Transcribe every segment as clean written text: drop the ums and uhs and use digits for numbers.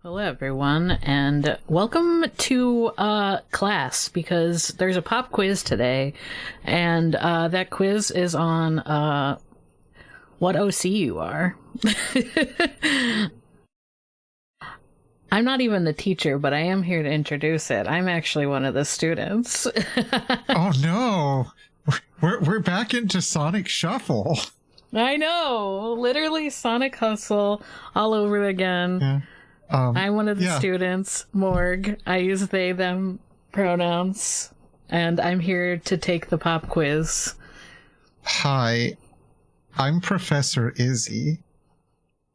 Hello, everyone, and welcome to class, because there's a pop quiz today, and that quiz is on what OC you are. I'm not even the teacher, but I am here to introduce it. I'm actually one of the students. Oh no! We're back into Sonic Shuffle. I know! Literally Sonic Hustle all over again. Yeah. I'm one of the students, Morg. I use they, them pronouns, and I'm here to take the pop quiz. Hi, I'm Professor Izzy.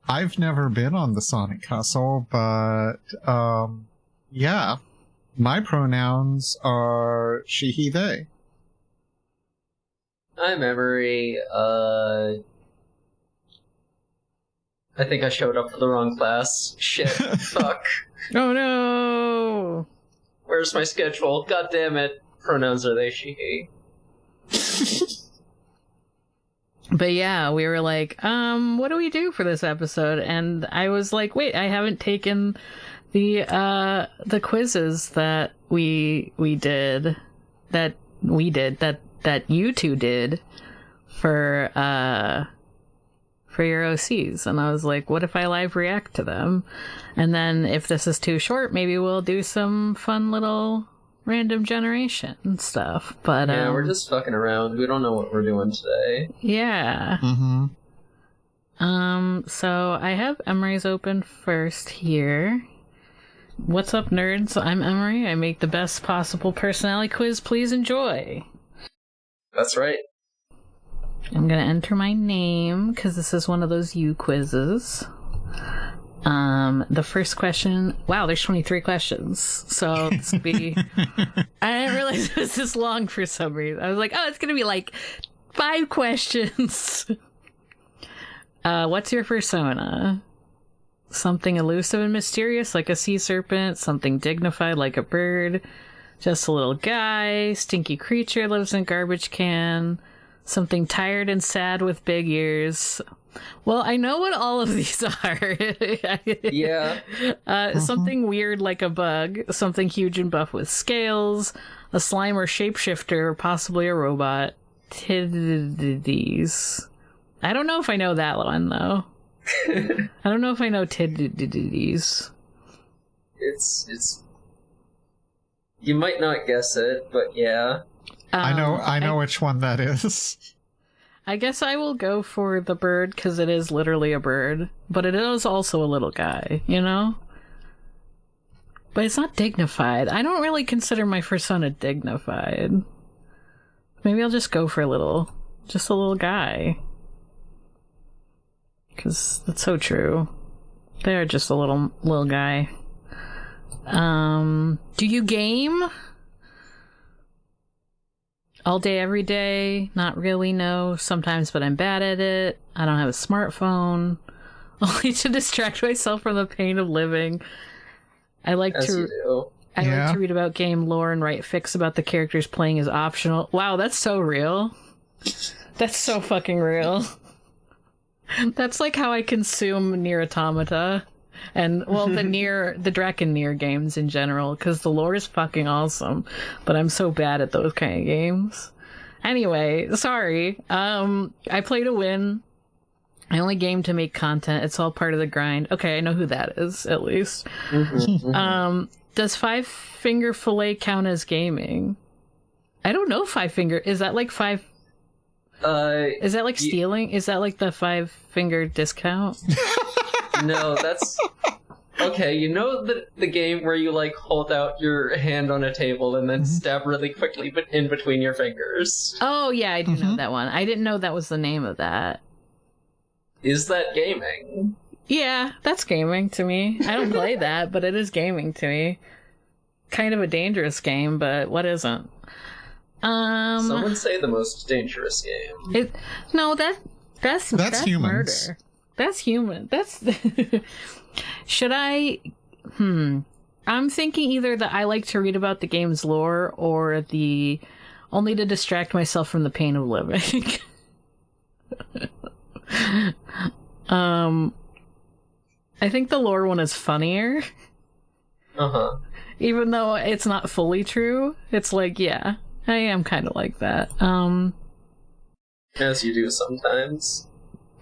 I've never been on the Sonic Hustle, but, yeah. My pronouns are she, he, they. I'm Emory. I think I showed up for the wrong class. Shit. Fuck. Oh no! Where's my schedule? God damn it. Pronouns are they, she, he. But yeah, we were like, what do we do for this episode? And I was like, wait, I haven't taken the quizzes that we did that you two did for your OCs. And I was like, what if I live react to them? And then if this is too short, maybe we'll do some fun little random generation stuff. But yeah, we're just fucking around. We don't know what we're doing today. Yeah. So I have Emory's open first here. What's up, nerds? I'm Emory. I make the best possible personality quiz. Please enjoy. That's right. I'm gonna enter my name because this is one of those uQuizzes. The first question. Wow, there's 23 questions. So it's gonna be. I didn't realize it was this long for some reason. I was like, oh, it's gonna be like 5 questions. What's your persona? Something elusive and mysterious like a sea serpent. Something dignified like a bird. Just a little guy. Stinky creature lives in a garbage can. Something tired and sad with big ears. Well, I know what all of these are. Yeah. Something weird like a bug. Something huge and buff with scales. A slime or shapeshifter, or possibly a robot. Tiddies. I don't know if I know that one, though. I don't know if I know tiddies. It's... You might not guess it, but yeah. I know which one that is. I guess I will go for the bird, because it is literally a bird. But it is also a little guy, you know? But it's not dignified. I don't really consider my persona dignified. Maybe I'll just go for a little guy. Because that's so true. They're just a little guy. Do you game? All day, every day? Not really, no. Sometimes, but I'm bad at it. I don't have a smartphone. Only to distract myself from the pain of living. I like to read about game lore and write fics about the characters playing as optional. Wow, that's so real. That's so fucking real. That's like how I consume Nier Automata. And, well, the Draken Nier games in general, because the lore is fucking awesome, but I'm so bad at those kind of games. Anyway, sorry. I play to win. I only game to make content. It's all part of the grind. Okay, I know who that is, at least. Does 5-finger fillet count as gaming? I don't know 5-finger. Is that like 5... is that like stealing? Is that like the 5-finger discount? No, that's... Okay, you know the game where you, like, hold out your hand on a table and then stab really quickly but in between your fingers? Oh, yeah, I do know that one. I didn't know that was the name of that. Is that gaming? Yeah, that's gaming to me. I don't play that, but it is gaming to me. Kind of a dangerous game, but what isn't? Some would say the most dangerous game. That's humans. Murder. That's human. That's... Should I... I'm thinking either that I like to read about the game's lore or the... Only to distract myself from the pain of living. I think the lore one is funnier. Uh-huh. Even though it's not fully true, it's like, yeah, I am kind of like that. As you do sometimes.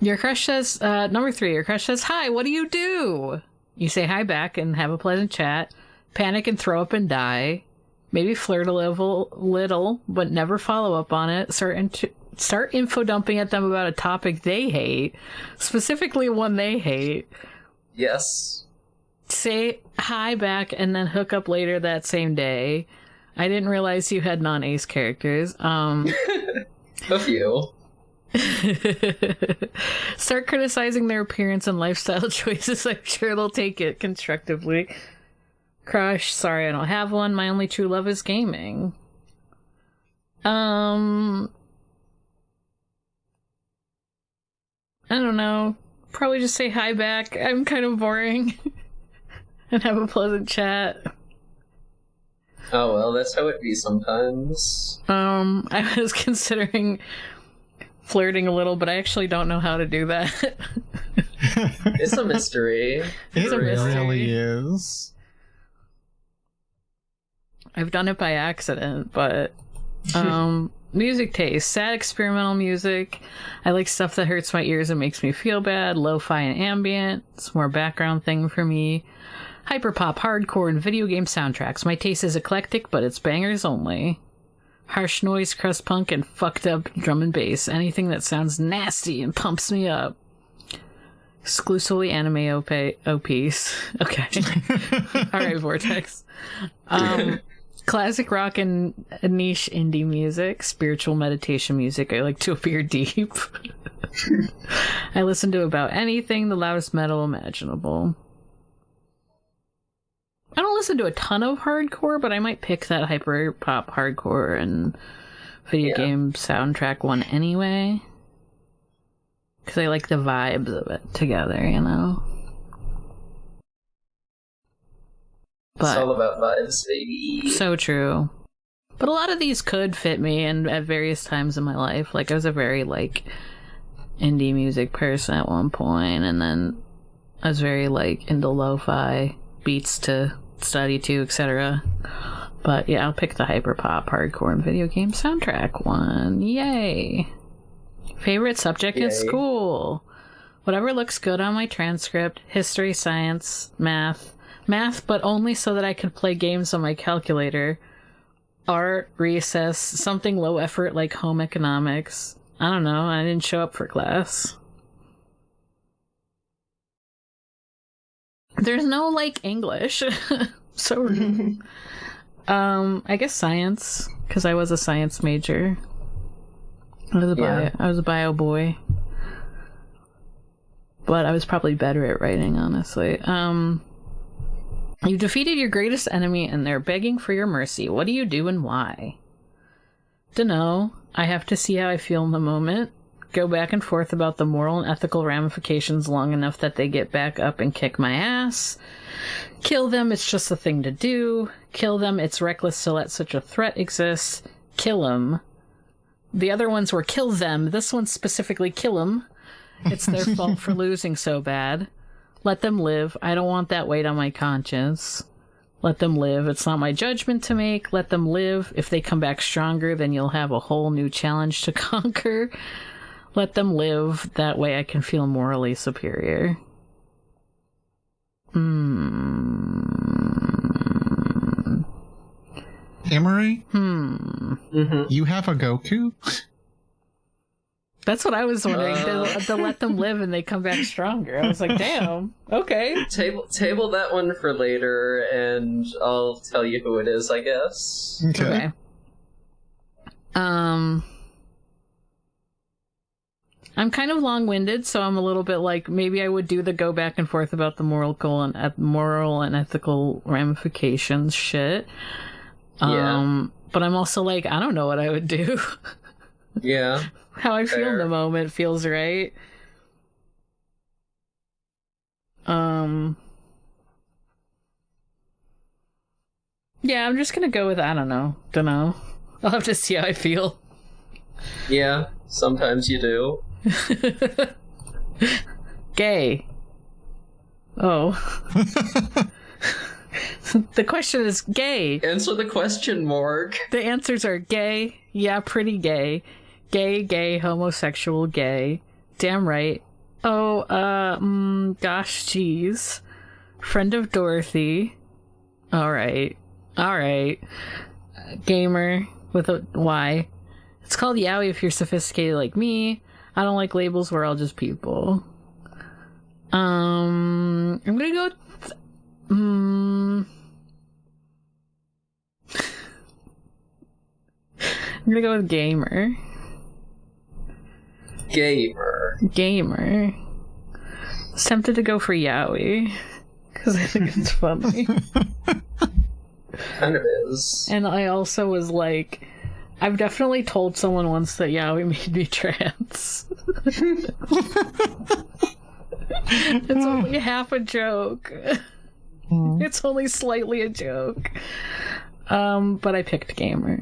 Your crush says, number 3, your crush says, hi, what do you do? You say hi back and have a pleasant chat, panic and throw up and die, maybe flirt a little, but never follow up on it, start info dumping at them about a topic they hate, specifically one they hate. Yes. Say hi back and then hook up later that same day. I didn't realize you had non-ace characters. A few. Start criticizing their appearance and lifestyle choices. I'm sure they'll take it constructively. Crush, sorry I don't have one. My only true love is gaming. I don't know. Probably just say hi back. I'm kind of boring. And have a pleasant chat. Oh well, that's how it be sometimes. I was considering flirting a little, but I actually don't know how to do that. It's a mystery. It really is. I've done it by accident, but music taste. Sad experimental music. I like stuff that hurts my ears and makes me feel bad. Lo-fi and ambient. It's more background thing for me. Hyperpop, hardcore, and video game soundtracks. My taste is eclectic, but it's bangers only. Harsh noise, crust punk, and fucked up drum and bass. Anything that sounds nasty and pumps me up. Exclusively anime OPs. Okay. Alright, Vortex. Classic rock and niche indie music. Spiritual meditation music. I like to appear deep. I listen to about anything, the loudest metal imaginable. I don't listen to a ton of hardcore, but I might pick that hyper pop hardcore and video game soundtrack one anyway. Because I like the vibes of it together, you know? But, it's all about vibes, baby. So true. But a lot of these could fit me and at various times in my life. Like, I was a very, like, indie music person at one point, and then I was very, like, into lo-fi beats to study to, etc. But yeah, I'll pick the hyperpop, hardcore, and video game soundtrack one. Yay! Favorite subject in school? Whatever looks good on my transcript. History, science, math. Math, but only so that I could play games on my calculator. Art, recess, something low effort like home economics. I don't know, I didn't show up for class. There's no, like, English. So rude. I guess science, because I was a science major. I was a bio boy. But I was probably better at writing, honestly. You defeated your greatest enemy and they're begging for your mercy. What do you do and why? Dunno. I have to see how I feel in the moment. Go back and forth about the moral and ethical ramifications long enough that they get back up and kick my ass. Kill them, it's just a thing to do. Kill them, it's reckless to let such a threat exist. Kill them. The other ones were kill them. This one's specifically kill them. It's their fault for losing so bad. Let them live. I don't want that weight on my conscience. Let them live. It's not my judgment to make. Let them live. If they come back stronger, then you'll have a whole new challenge to conquer. Let them live. That way I can feel morally superior. Emory? Mm-hmm. You have a Goku? That's what I was wondering. They'll let them live and they come back stronger. I was like, damn, okay. Table that one for later, and I'll tell you who it is, I guess. Okay. I'm kind of long-winded, so I'm a little bit like, maybe I would do the go back and forth about the moral and ethical ramifications shit. Yeah. But I'm also like, I don't know what I would do. Yeah. How I feel in the moment feels right. Yeah, I'm just gonna go with I don't know. Dunno. I'll have to see how I feel. Yeah, sometimes you do. Gay. Oh. The question is gay. Answer the question, Morg. The answers are gay. Yeah, pretty gay. Gay, homosexual, gay. Damn right. Oh, gosh, geez. Friend of Dorothy. Alright. Gamer with a Y. It's called yaoi if you're sophisticated like me. I don't like labels, we're all just people. I'm gonna go with, I'm gonna go with gamer. Gamer. I was tempted to go for yaoi because I think it's funny. Kind of is. And I also was like, I've definitely told someone once that yaoi made me trans. It's only half a joke. It's only slightly a joke. But I picked gamer.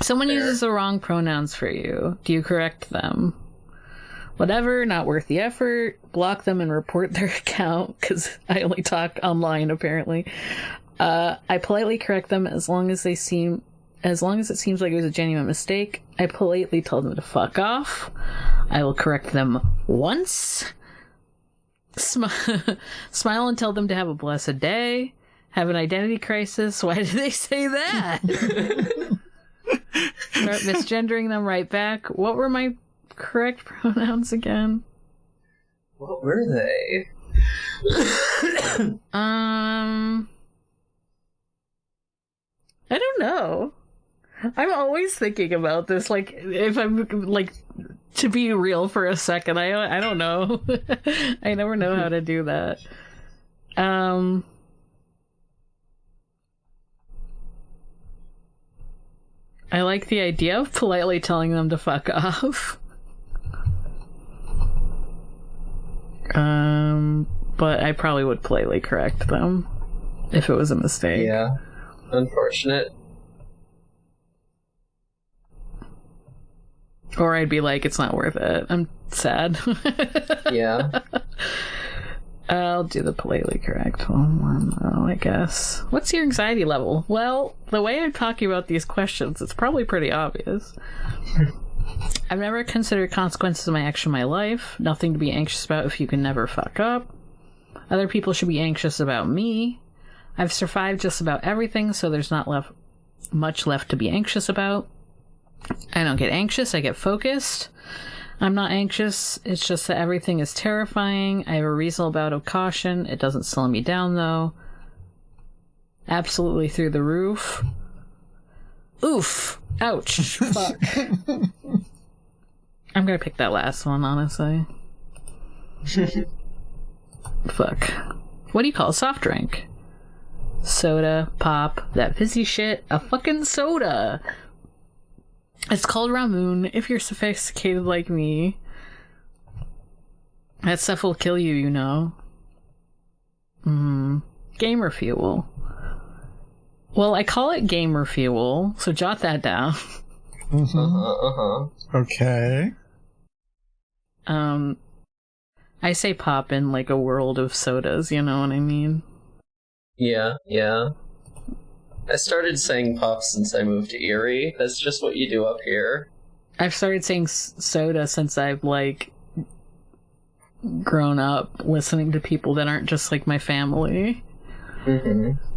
Someone uses the wrong pronouns for you. Do you correct them? Whatever, not worth the effort. Block them and report their account, because I only talk online, apparently. I politely correct them as long as it seems like it was a genuine mistake. I politely tell them to fuck off. I will correct them once. Smile and tell them to have a blessed day. Have an identity crisis. Why did they say that? Start misgendering them right back. What were my correct pronouns again? What were they? I don't know. I'm always thinking about this. Like, if I'm like to be real for a second, I don't know. I never know how to do that. I like the idea of politely telling them to fuck off. But I probably would politely correct them if it was a mistake. Yeah. Unfortunate. Or I'd be like, it's not worth it. I'm sad. Yeah. I'll do the politely correct one, I guess. What's your anxiety level? Well, the way I'm talking about these questions, it's probably pretty obvious. I've never considered consequences of my action in my life. Nothing to be anxious about if you can never fuck up. Other people should be anxious about me. I've survived just about everything, so there's not much left to be anxious about. I don't get anxious, I get focused. I'm not anxious, it's just that everything is terrifying. I have a reasonable amount of caution. It doesn't slow me down, though. Absolutely through the roof. Oof! Ouch! Fuck. I'm gonna pick that last one, honestly. Fuck. What do you call a soft drink? Soda, pop, that fizzy shit, a fucking soda! It's called Ramoon, if you're sophisticated like me. That stuff will kill you, you know. Gamer fuel. Well, I call it gamer fuel, so jot that down. Okay. I say pop in like a world of sodas, you know what I mean? Yeah. I started saying pop since I moved to Erie. That's just what you do up here. I've started saying soda since I've, like, grown up listening to people that aren't just, like, my family.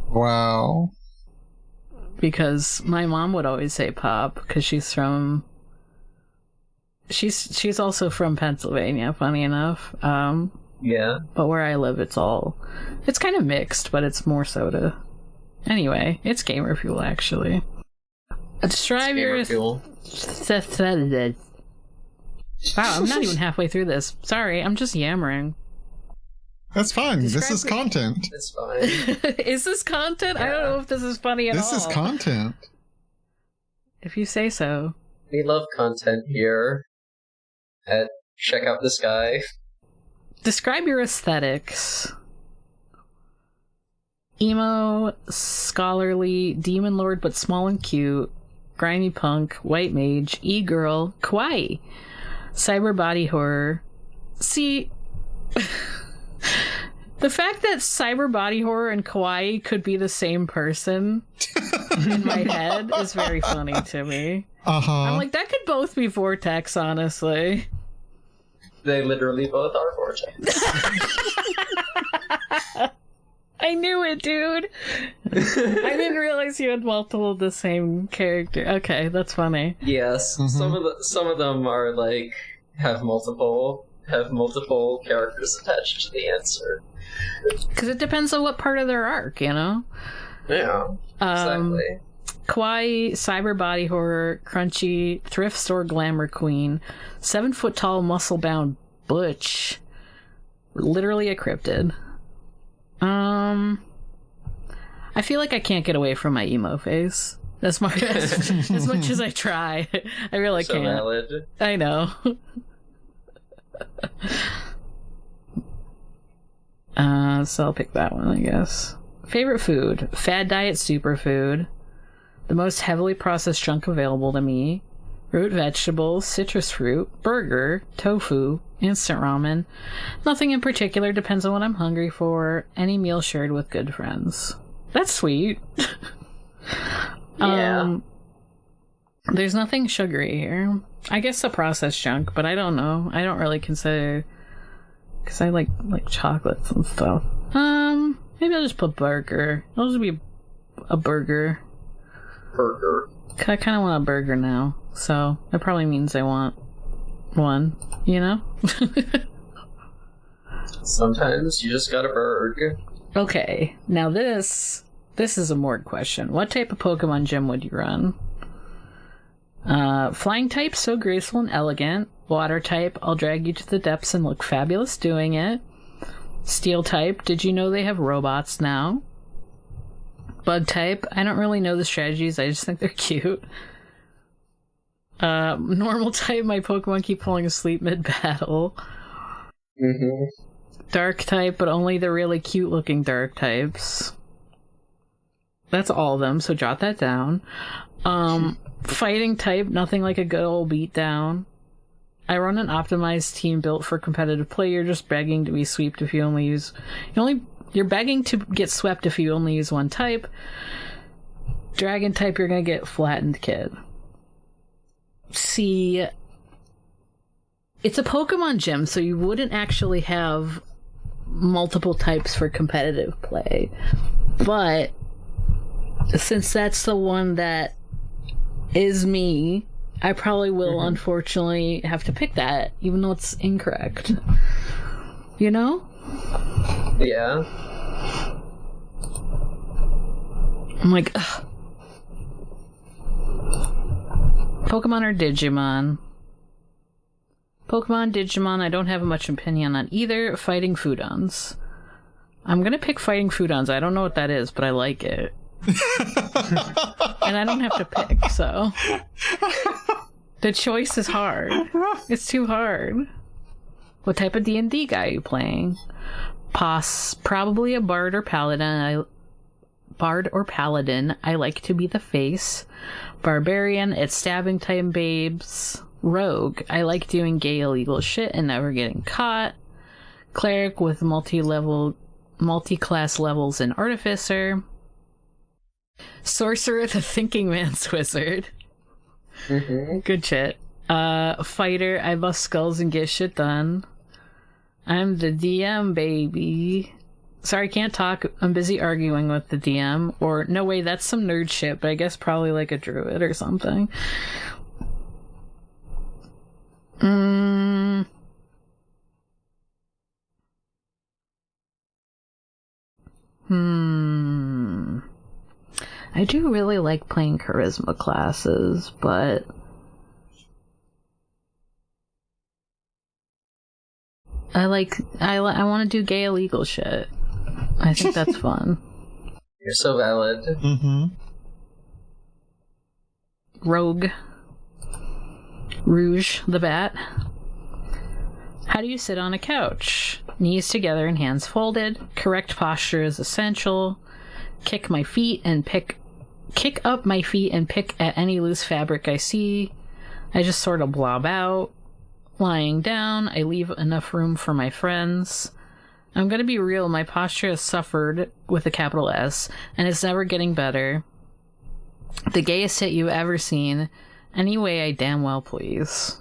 Wow. Because my mom would always say pop, because she's from... She's also from Pennsylvania, funny enough. Yeah. But where I live, it's kind of mixed, but it's more soda. Anyway, it's gamer fuel, actually. Describe your... fuel. Wow, I'm not even halfway through this. Sorry, I'm just yammering. That's fine. This is content. It's fine. Is this content? Yeah. I don't know if this is funny at all. This is content. If you say so. We love content here at Check Out the Sky. Describe your aesthetics. Emo, scholarly, demon lord but small and cute, grimy punk, white mage, e-girl, kawaii, cyber body horror. See, The fact that cyber body horror and kawaii could be the same person in my head is very funny to me. I'm like, that could both be Vortex, honestly. They literally both are Vortex. I knew it, dude. I didn't realize you had multiple of the same character. Okay, that's funny. Yes, some of them are like have multiple characters attached to the answer. Because it depends on what part of their arc, you know? Yeah, exactly. Kawaii, cyber body horror, crunchy, thrift store glamour queen, 7-foot tall, muscle bound butch, literally a cryptid. I feel like I can't get away from my emo face as much as I try. I really can't. Valid. I know. So I'll pick that one, I guess. Favorite food: fad diet superfood, the most heavily processed junk available to me, root vegetables, citrus fruit, burger, tofu, instant ramen. Nothing in particular, depends on what I'm hungry for. Any meal shared with good friends. That's sweet. Yeah. There's nothing sugary here. I guess the processed junk, but I don't know. I don't really consider, because I like chocolates and stuff. Maybe I'll just put burger. It'll just be a burger. Burger. I kind of want a burger now, so that probably means I want one, you know? Sometimes you just got a burger. Okay, now this is a Morg question. What type of Pokemon gym would you run? Flying type, so graceful and elegant. Water type, I'll drag you to the depths and look fabulous doing it. Steel type, did you know they have robots now? Bug type, I don't really know the strategies, I just think they're cute. Normal type, my Pokemon keep falling asleep mid-battle. Dark type, but only the really cute looking dark types. That's all of them, so jot that down. Fighting type, nothing like a good old beatdown. I run an optimized team built for competitive play. You're just begging to be swept if you only use... You're begging to get swept if you only use one type. Dragon type, you're gonna get flattened, kid. See... It's a Pokemon gym, so you wouldn't actually have multiple types for competitive play. But since that's the one that is me, I probably will unfortunately have to pick that, even though it's incorrect. You know? Yeah. I'm like, ugh. Pokemon or Digimon? Pokemon, Digimon, I don't have much opinion on either. Fighting Foodons. I'm gonna pick Fighting Foodons. I don't know what that is, but I like it. And I don't have to pick, so... The choice is hard. It's too hard. What type of D&D guy are you playing? Probably a Bard or Paladin. I like to be the face. Barbarian, it's stabbing time babes. Rogue, I like doing gay illegal shit and never getting caught. Cleric with multi-class levels and Artificer. Sorcerer, the thinking man's wizard. Good shit. Fighter, I bust skulls and get shit done. I'm the DM, baby. Sorry, can't talk. I'm busy arguing with the DM. Or, no way, that's some nerd shit, but I guess probably like a druid or something. I do really like playing charisma classes, but I want to do gay illegal shit. I think that's fun. You're so valid. Rogue. Rouge the Bat. How do you sit on a couch? Knees together and hands folded. Correct posture is essential. Kick up my feet and pick at any loose fabric I see. I just sort of blob out. Lying down, I leave enough room for my friends. I'm gonna be real, my posture has suffered, with a capital S, and it's never getting better. The gayest hit you've ever seen. Any way I damn well please.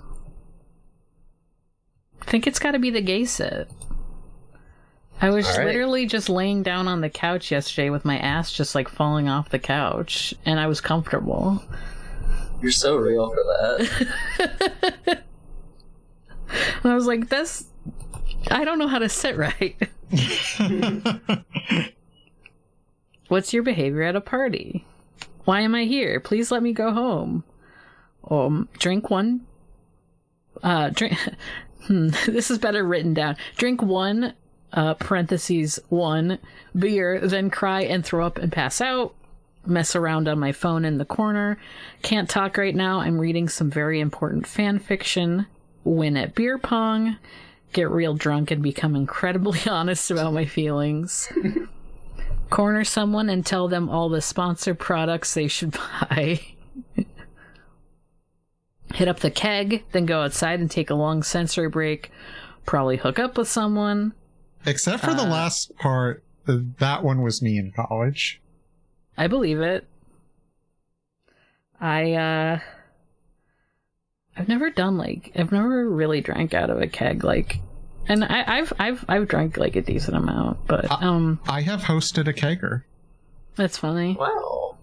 I think it's gotta be the gay sit. I was literally just laying down on the couch yesterday with my ass just like falling off the couch, and I was comfortable. You're so real for that. And I was like, I don't know how to sit right. What's your behavior at a party? Why am I here? Please let me go home. Drink one. This is better written down. Drink one, parentheses, one beer, then cry and throw up and pass out. Mess around on my phone in the corner. Can't talk right now. I'm reading some very important fan fiction. Win at beer pong. Get real drunk and become incredibly honest about my feelings. Corner someone and tell them all the sponsored products they should buy. Hit up the keg, then go outside and take a long sensory break. Probably hook up with someone. Except for the last part, that one was me in college. I believe it. I've never really drank out of a keg, like, and I've drank like a decent amount, but I have hosted a kegger. That's funny. Wow.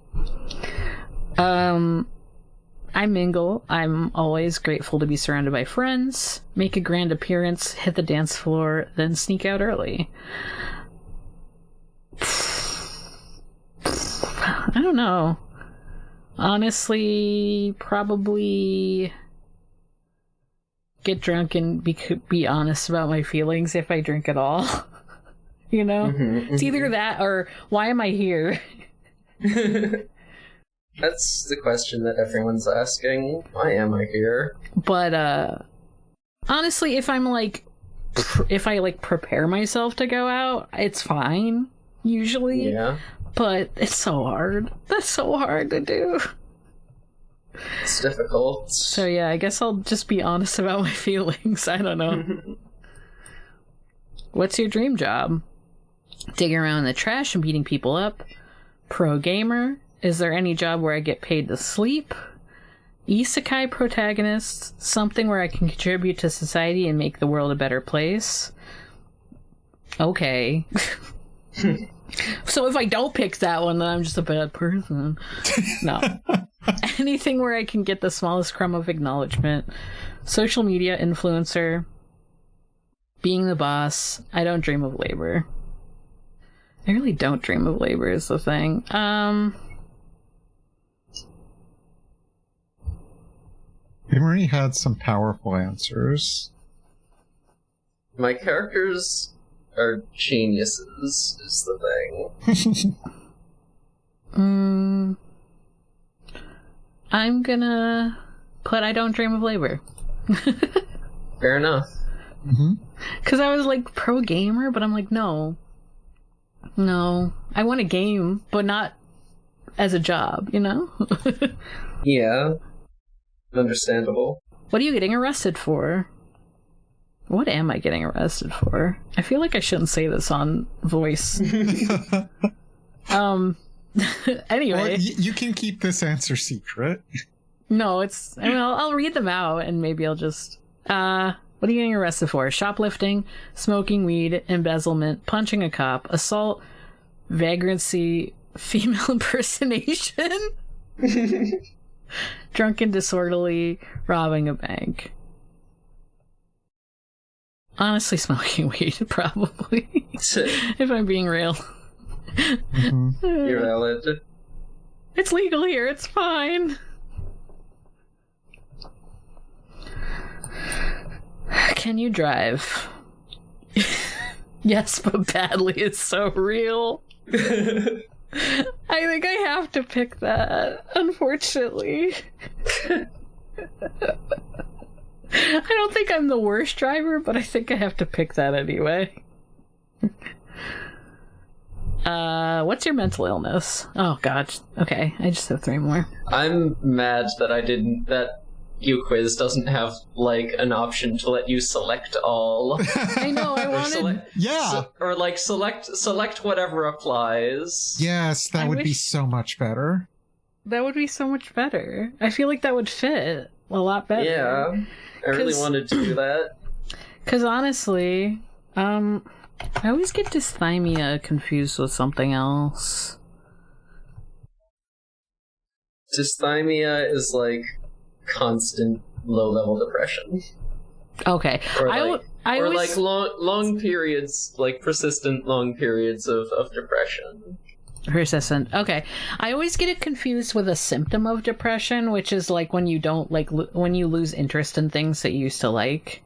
I mingle. I'm always grateful to be surrounded by friends. Make a grand appearance, hit the dance floor, then sneak out early. I don't know. Honestly, probably get drunk and be honest about my feelings if I drink at all. You know? It's either that or why am I here? That's the question that everyone's asking. Why am I here? But, honestly, if I'm like, if I like prepare myself to go out, it's fine, usually. Yeah. But it's so hard. That's so hard to do. It's difficult. So yeah, I guess I'll just be honest about my feelings. I don't know. What's your dream job? Digging around in the trash and beating people up. Pro gamer. Is there any job where I get paid to sleep? Isekai protagonist. Something where I can contribute to society and make the world a better place. Okay. So if I don't pick that one, then I'm just a bad person. No. Anything where I can get the smallest crumb of acknowledgement. Social media influencer. Being the boss. I don't dream of labor. I really don't dream of labor is the thing. Emory had some powerful answers. My characters are geniuses, is the thing. I'm gonna put I don't dream of labor. Fair enough. Because I was like pro gamer, but I'm like, no, I want a game, but not as a job, you know? Yeah. Understandable. What are you getting arrested for? What am I getting arrested for? I feel like I shouldn't say this on voice. Anyway. Well, you can keep this answer secret. No, I'll read them out and maybe I'll just, what are you getting arrested for? Shoplifting, smoking weed, embezzlement, punching a cop, assault, vagrancy, female impersonation, drunken disorderly, robbing a bank. Honestly, smoking weed, probably. If I'm being real. You're valid. It's legal here, it's fine. Can you drive? Yes, but badly is so real. I think I have to pick that, unfortunately. I don't think I'm the worst driver, but I think I have to pick that anyway. What's your mental illness? Oh, God. Okay, I just have 3 more. I'm mad that uQuiz doesn't have like an option to let you select all. I know, I wanted... select whatever applies. Yes, that would be so much better. That would be so much better. I feel like that would fit a lot better. Yeah, I really wanted to do that. Because honestly, I always get dysthymia confused with something else. Dysthymia is like constant low-level depression. Okay. Or long periods, like persistent long periods of depression. Persistent. Okay. I always get it confused with a symptom of depression, which is like when you don't like when you lose interest in things that you used to like.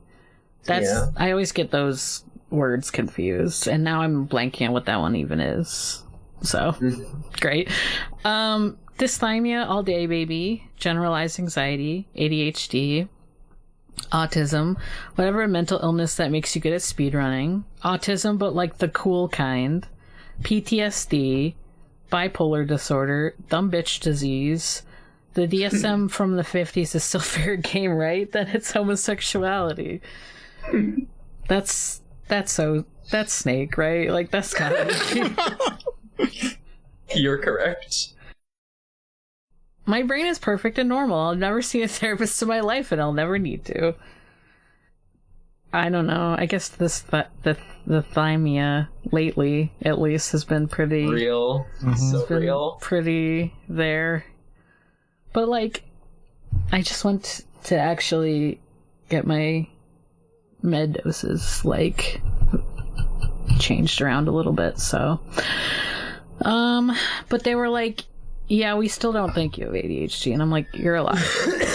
I always get those words confused, and now I'm blanking on what that one even is. So, great. Dysthymia all day, baby. Generalized anxiety, ADHD, autism, whatever mental illness that makes you good at speedrunning, autism but like the cool kind, PTSD, bipolar disorder, dumb bitch disease. The DSM from the 50s is still fair game, right? Then it's homosexuality. That's Snake, right? Like, that's gotta be. You're correct. My brain is perfect and normal. I'll never see a therapist in my life, and I'll never need to. I don't know. I guess the thymia lately, at least, has been pretty real. So real. Pretty there. But like, I just want to actually get my med doses like changed around a little bit. So, but they were like, yeah, we still don't think you have ADHD. And I'm like, you're a liar.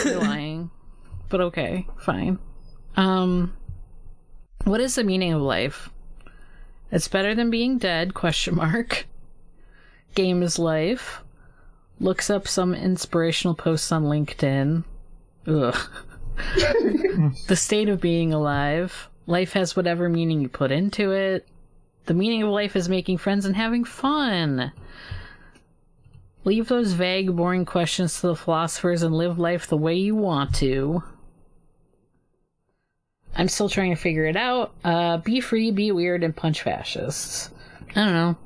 You're lying. But okay, fine. What is the meaning of life? It's better than being dead, ? Game is life. Looks up some inspirational posts on LinkedIn. Ugh. The state of being alive. Life has whatever meaning you put into it. The meaning of life is making friends and having fun. Leave those vague, boring questions to the philosophers and live life the way you want to. I'm still trying to figure it out. Be free, be weird, and punch fascists. I don't know.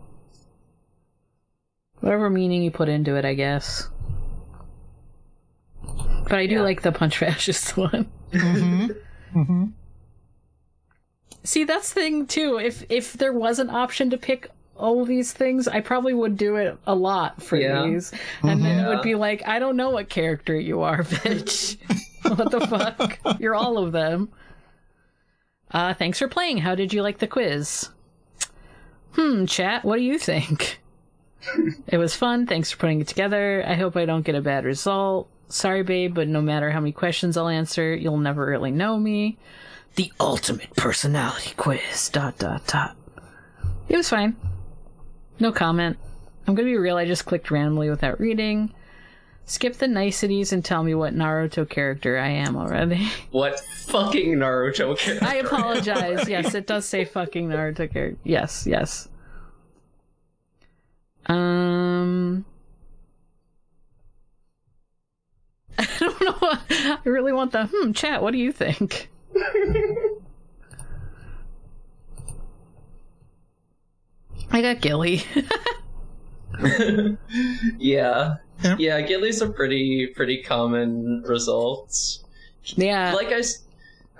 Whatever meaning you put into it, I guess. But I do like the punch fascist one. See, that's the thing, too. If there was an option to pick all these things, I probably would do it a lot for these. And then it would be like, I don't know what character you are, bitch. What the fuck? You're all of them. Thanks for playing. How did you like the quiz? Chat, what do you think? It was fun. Thanks for putting it together. I hope I don't get a bad result. Sorry, babe, but no matter how many questions I'll answer, you'll never really know me. The ultimate personality quiz. ... It was fine. No comment. I'm gonna be real, I just clicked randomly without reading. Skip the niceties and tell me what Naruto character I am already. What fucking Naruto character? I apologize. Yes, it does say fucking Naruto character. Yes. I don't know. I really want the chat. What do you think? I got Gilly. Yeah, Gilly's a pretty common result. Yeah, like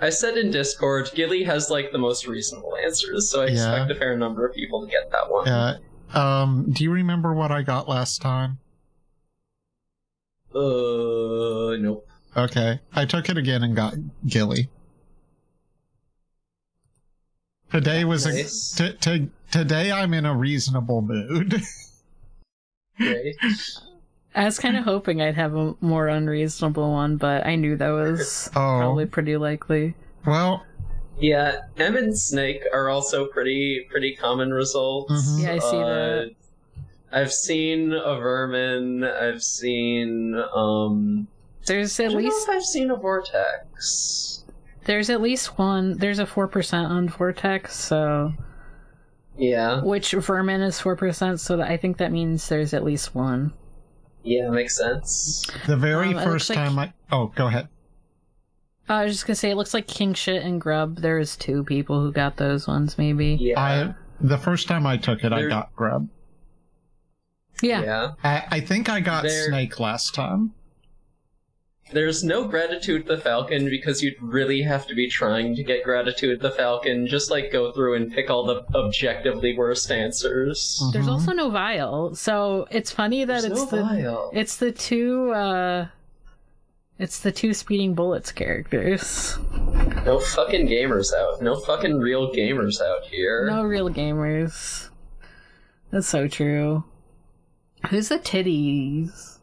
I said in Discord, Gilly has like the most reasonable answers, so I expect a fair number of people to get that one. Yeah. Do you remember what I got last time? Nope. Okay, I took it again and got Gilly. Today was nice. Today I'm in a reasonable mood. Great. I was kind of hoping I'd have a more unreasonable one, but I knew that was probably pretty likely. Well, yeah, M and Snake are also pretty common results. Mm-hmm. Yeah, I see that. I've seen a Vermin. I've seen There's I at don't least know if I've seen a Vortex. There's at least one. There's a 4% on Vortex, so yeah. Which Vermin is 4%, so I think that means there's at least one. Yeah, makes sense. The very first time go ahead. I was just gonna say, it looks like King Shit and Grub. There is 2 people who got those ones, maybe. Yeah. The first time I took it, I got Grub. Yeah. I think I got Snake last time. There's no Gratitude the Falcon because you'd really have to be trying to get Gratitude the Falcon. Just, like, go through and pick all the objectively worst answers. Mm-hmm. There's also no Vile, so it's funny that it's the 2, it's the 2 Speeding Bullets characters. No fucking gamers out. No fucking real gamers out here. No real gamers. That's so true. Who's the titties?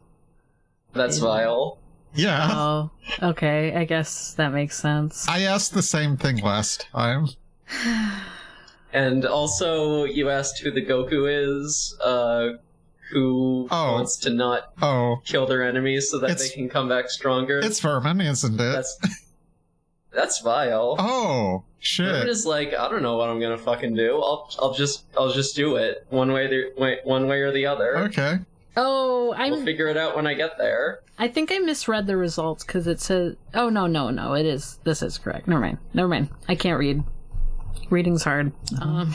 That's Vile. Yeah. Oh, okay. I guess that makes sense. I asked the same thing last time. And also, you asked who the Goku is, who wants to not kill their enemies so that they can come back stronger. It's Vermin, isn't it? That's Vile. Oh, shit. Vermin is like, I don't know what I'm gonna fucking do. I'll just do it one way or the other. Okay. Oh, we'll figure it out when I get there. I think I misread the results because it says... Oh, no, it is... This is correct. Never mind. I can't read. Reading's hard. Oh,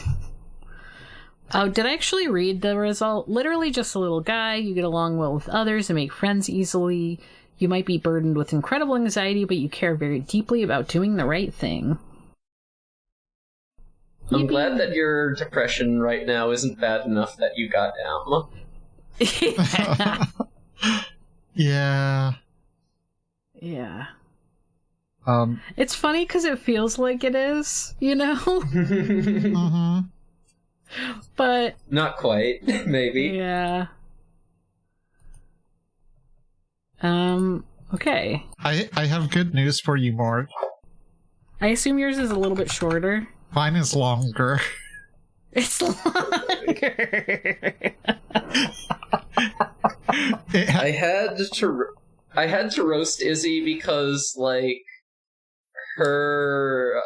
did I actually read the result? Literally just a little guy. You get along well with others and make friends easily. You might be burdened with incredible anxiety, but you care very deeply about doing the right thing. I'm glad that your depression right now isn't bad enough that you got down. Yeah. Yeah. It's funny because it feels like it is, you know? Mm-hmm. But... Not quite, maybe. Yeah. Okay. I have good news for you, Morg. I assume yours is a little bit shorter. Mine is longer. It's longer. I had to roast Izzy because, like, her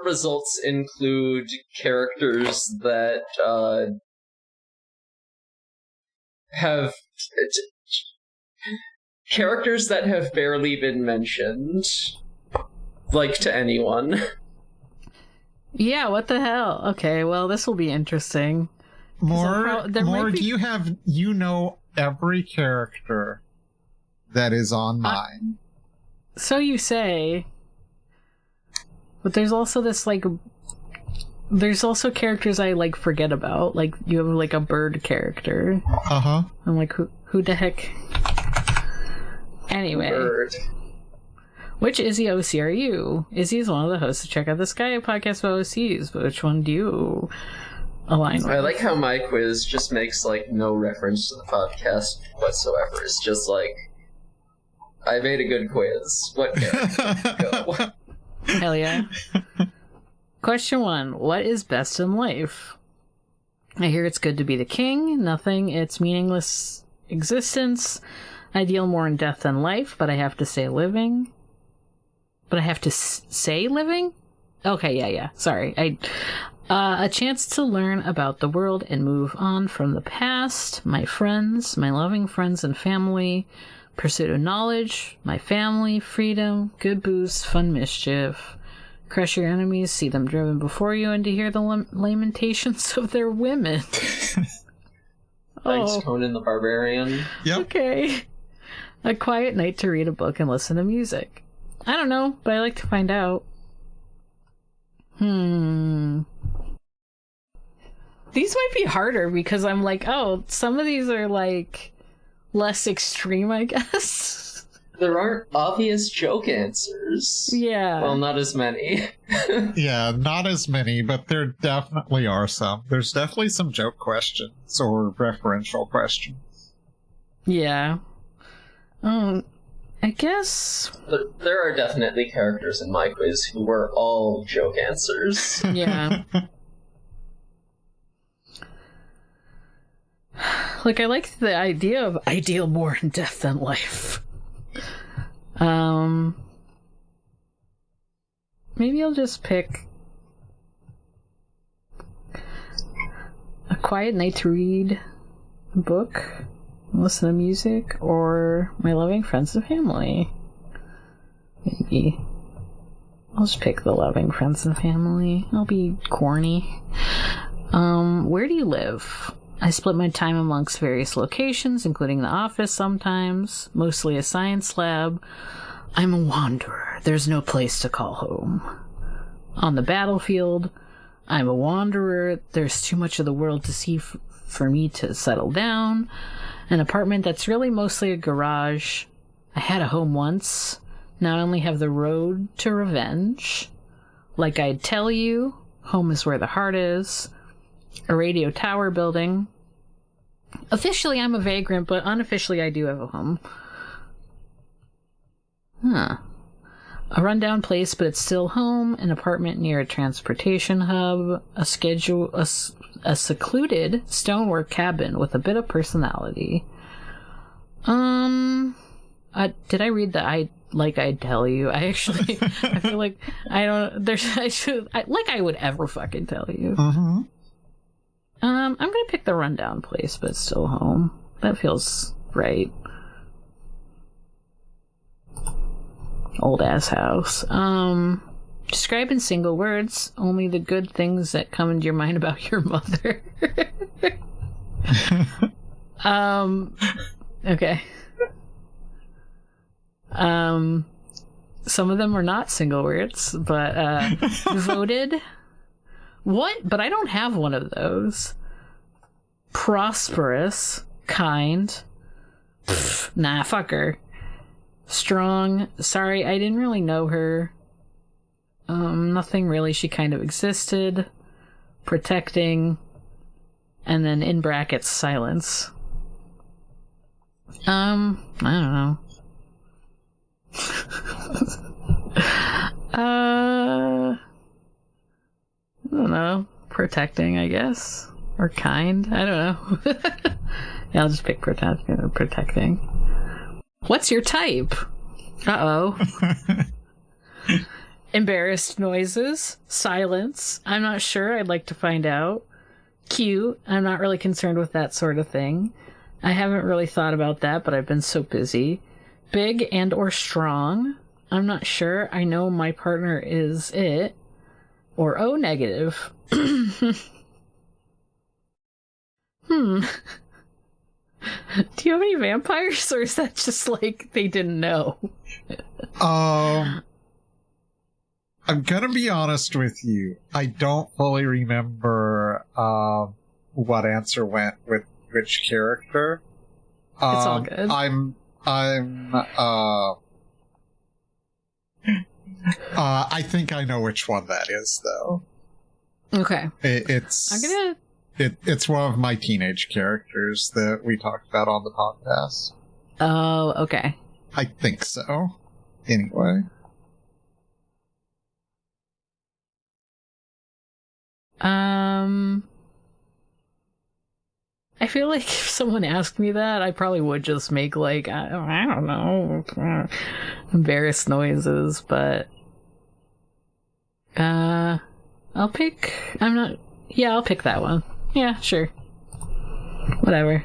results include characters that have barely been mentioned, like, to anyone. Yeah, what the hell? Okay, well, this will be interesting. Morg, you know every character that is on mine. So you say. But there's also this, like... There's also characters I, like, forget about. Like, you have, like, a bird character. Uh-huh. I'm like, who the heck? Anyway. Bird. Which Izzy OC are you? Izzy is one of the hosts of Check Out This Guy, a podcast about OCs, but which one do you align with? I like how my quiz just makes, like, no reference to the podcast whatsoever. It's just like, I made a good quiz. What character? Go. Hell yeah. Question 1. What is best in life? I hear it's good to be the king. Nothing. It's meaningless existence. I deal more in death than life, but I have to say living. But I have to say living? Okay, yeah. Sorry. A chance to learn about the world and move on from the past. My friends, my loving friends and family. Pursuit of knowledge. My family. Freedom. Good booze. Fun mischief. Crush your enemies. See them driven before you and to hear the lamentations of their women. Thanks, Conan the Barbarian. Yep. Okay. A quiet night to read a book and listen to music. I don't know, but I like to find out. These might be harder because I'm like, oh, some of these are like less extreme, I guess. There aren't obvious joke answers. Yeah. Well, not as many. Yeah, not as many, but there definitely are some. There's definitely some joke questions or referential questions. Yeah. I guess... There are definitely characters in my quiz who were all joke answers. Yeah. Like, I like the idea of I deal more in death than life. Maybe I'll just pick a quiet night to read a book, listen to music, or my loving friends and family. Maybe. I'll just pick the loving friends and family. I'll be corny. Where do you live? I split my time amongst various locations, including the office sometimes, mostly a science lab. I'm a wanderer. There's no place to call home. On the battlefield, I'm a wanderer. There's too much of the world to see for me to settle down. An apartment that's really mostly a garage. I had a home once. Now I only have the road to revenge. Like I'd tell you, home is where the heart is. A radio tower building. Officially, I'm a vagrant, but unofficially, I do have a home. Huh. A rundown place, but it's still home. An apartment near a transportation hub. A secluded stonework cabin with a bit of personality. Did I read that? I'd tell you. I feel like I would ever fucking tell you. Mm-hmm. I'm gonna pick the rundown place, but it's still home. That feels right. Old ass house. Describe in single words only the good things that come into your mind about your mother. Okay. Some of them are not single words, but devoted. What? But I don't have one of those. Prosperous. Kind. Pfft, nah, fuck her. Strong. Sorry, I didn't really know her. Nothing really. She kind of existed. Protecting. And then in brackets, silence. I don't know. I don't know. Protecting, I guess. Or kind. I don't know. Yeah, I'll just pick protecting. What's your type? Uh-oh. Embarrassed noises. Silence. I'm not sure. I'd like to find out. Cute. I'm not really concerned with that sort of thing. I haven't really thought about that, but I've been so busy. Big and or strong. I'm not sure. I know my partner is it. Or O negative. Do you have any vampires, or is that just like they didn't know? I'm gonna be honest with you. I don't fully remember what answer went with which character. It's all good. I think I know which one that is, though. Okay. It's one of my teenage characters that we talked about on the podcast. Oh, okay. I think so. Anyway. I feel like if someone asked me that, I probably would just make, like, I don't know, embarrassed noises, but, I'll pick that one. Yeah, sure. Whatever.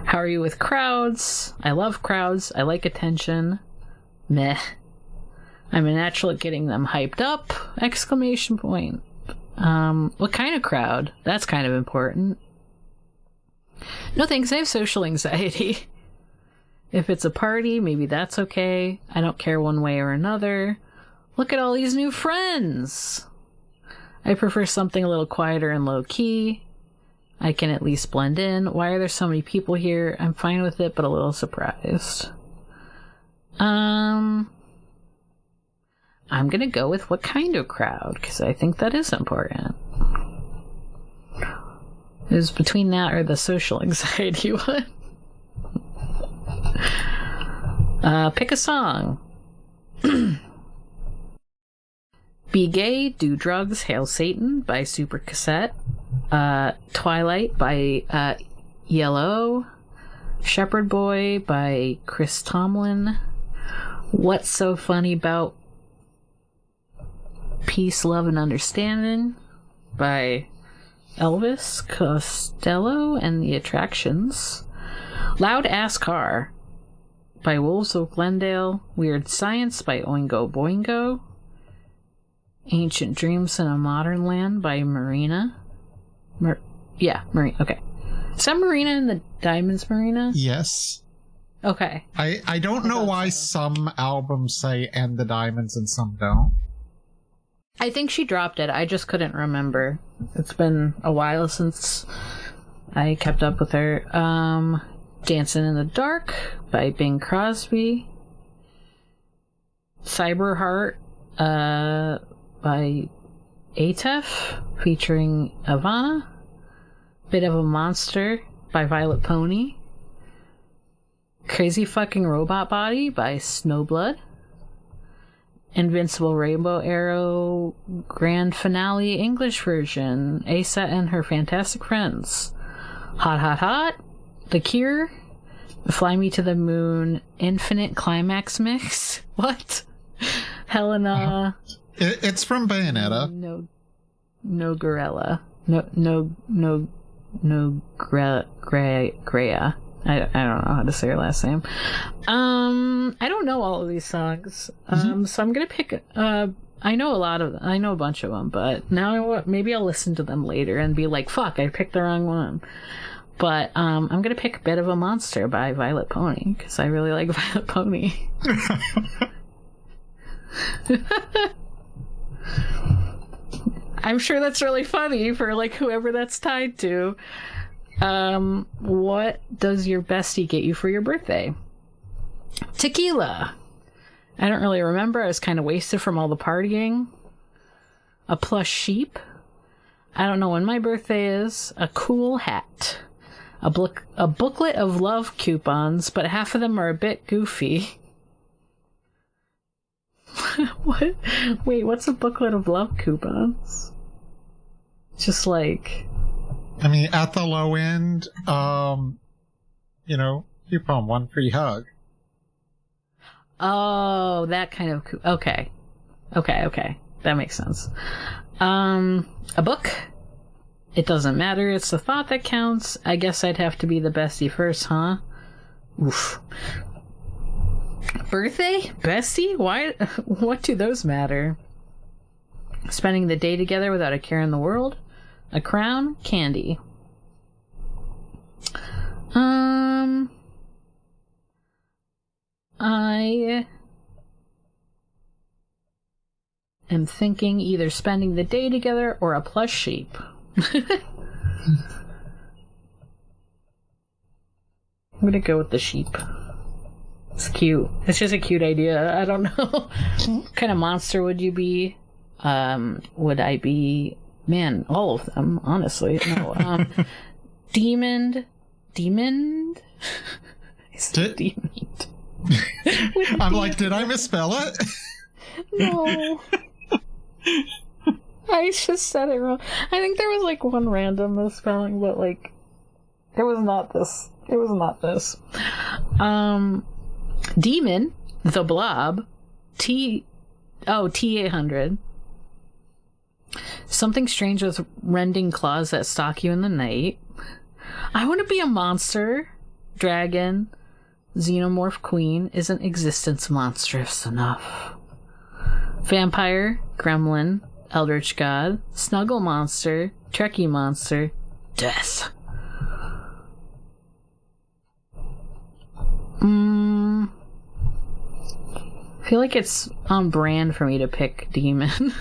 How are you with crowds? I love crowds. I like attention. Meh. I'm a natural at getting them hyped up! Exclamation point. What kind of crowd? That's kind of important. No thanks, I have social anxiety. If it's a party, maybe that's okay. I don't care one way or another. Look at all these new friends! I prefer something a little quieter and low-key. I can at least blend in. Why are there so many people here? I'm fine with it, but a little surprised. I'm gonna go with what kind of crowd, because I think that is important. It was between that or the social anxiety one. Pick a song. Be Gay, Do Drugs, Hail Satan by Super Cassette. Twilight by Yellow. Shepherd Boy by Chris Tomlin. What's So Funny About Peace, Love, and Understanding by Elvis Costello and the Attractions. Loud Ass Car by Wolves of Glendale. Weird Science by Oingo Boingo. Ancient Dreams in a Modern Land by Marina. Marina. Okay. Is that Marina in the Diamonds Marina? Yes. Okay. I don't know why some albums say "and the Diamonds" and some don't. I think she dropped it. I just couldn't remember. It's been a while since I kept up with her. Dancing in the Dark by Bing Crosby. Cyberheart by Atef featuring Ivana. Bit of a Monster by Violet Pony. Crazy Fucking Robot Body by Snowblood. Invincible Rainbow Arrow Grand Finale English version. Asa and Her Fantastic Friends. Hot Hot Hot. The Cure. Fly Me to the Moon. Infinite Climax Mix. What? Helena. It's from Bayonetta. No Gorilla. No Greya. I don't know how to say her last name. I don't know all of these songs. So I'm gonna pick. I know a bunch of them, but now maybe I'll listen to them later and be like, "Fuck, I picked the wrong one." But I'm gonna pick "Bit of a Monster" by Violet Pony because I really like Violet Pony. I'm sure that's really funny for like whoever that's tied to. What does your bestie get you for your birthday? Tequila. I don't really remember. I was kind of wasted from all the partying. A plush sheep. I don't know when my birthday is. A cool hat. A booklet of love coupons, but half of them are a bit goofy. What? Wait, what's a booklet of love coupons? Just like... I mean, at the low end, coupon, one free hug. Oh, that kind of... Okay. That makes sense. A book? It doesn't matter. It's the thought that counts. I guess I'd have to be the bestie first, huh? Oof. Birthday? Bestie? Why? What do those matter? Spending the day together without a care in the world? A crown? Candy. I am thinking either spending the day together or a plush sheep. I'm gonna go with the sheep. It's cute. It's just a cute idea. I don't know. What kind of monster would you be? Would I be... Man, all of them, honestly. No. Demon? Demoned? I'm like, did I misspell it? No. I just said it wrong. I think there was like one random misspelling, but like, it was not this. It was not this. Demon, the Blob, T800. Something strange with rending claws that stalk you in the night. I want to be a monster. Dragon. Xenomorph queen. Isn't existence monstrous enough? Vampire. Gremlin. Eldritch god. Snuggle monster. Trekkie monster. Death. I feel like it's on brand for me to pick demon.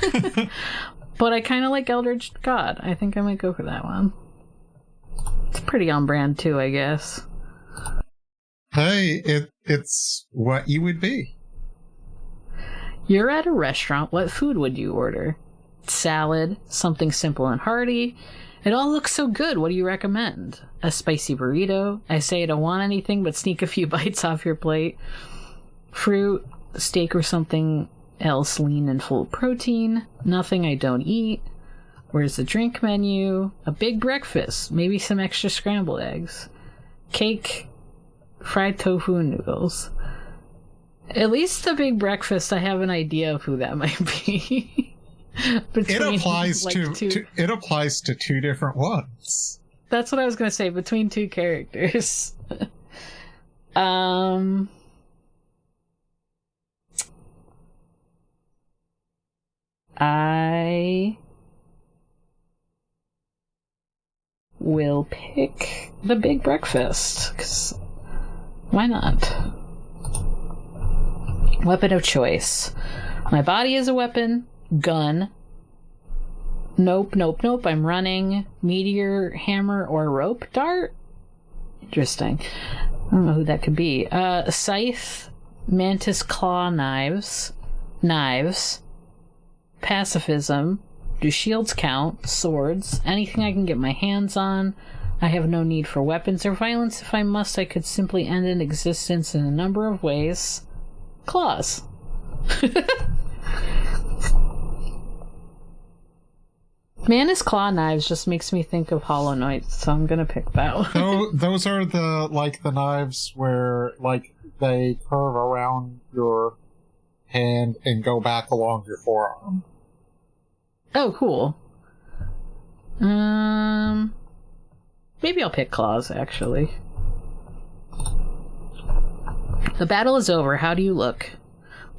But I kind of like Eldritch God. I think I might go for that one. It's pretty on brand too, I guess. Hey, it's what you would be. You're at a restaurant. What food would you order? Salad, something simple and hearty. It all looks so good. What do you recommend? A spicy burrito. I say I don't want anything but sneak a few bites off your plate. Fruit, steak or something else lean and full of protein. Nothing I don't eat. Where's the drink menu? A big breakfast. Maybe some extra scrambled eggs. Cake, fried tofu and noodles. At least the big breakfast, I have an idea of who that might be. It applies it applies to two different ones. That's what I was going to say, between two characters. I will pick the big breakfast, 'cause why not? Weapon of choice. My body is a weapon. Gun. Nope. I'm running. Meteor, hammer, or rope dart? Interesting. I don't know who that could be. Scythe, mantis claw knives. Pacifism. Do shields count? Swords. Anything I can get my hands on. I have no need for weapons or violence. If I must, I could simply end an existence in a number of ways. Claws. Mantis claw knives just makes me think of Hollow Knight, so I'm gonna pick that one. Those are the knives where they curve around your hand and go back along your forearm. Oh, cool. Maybe I'll pick claws, actually. The battle is over. How do you look?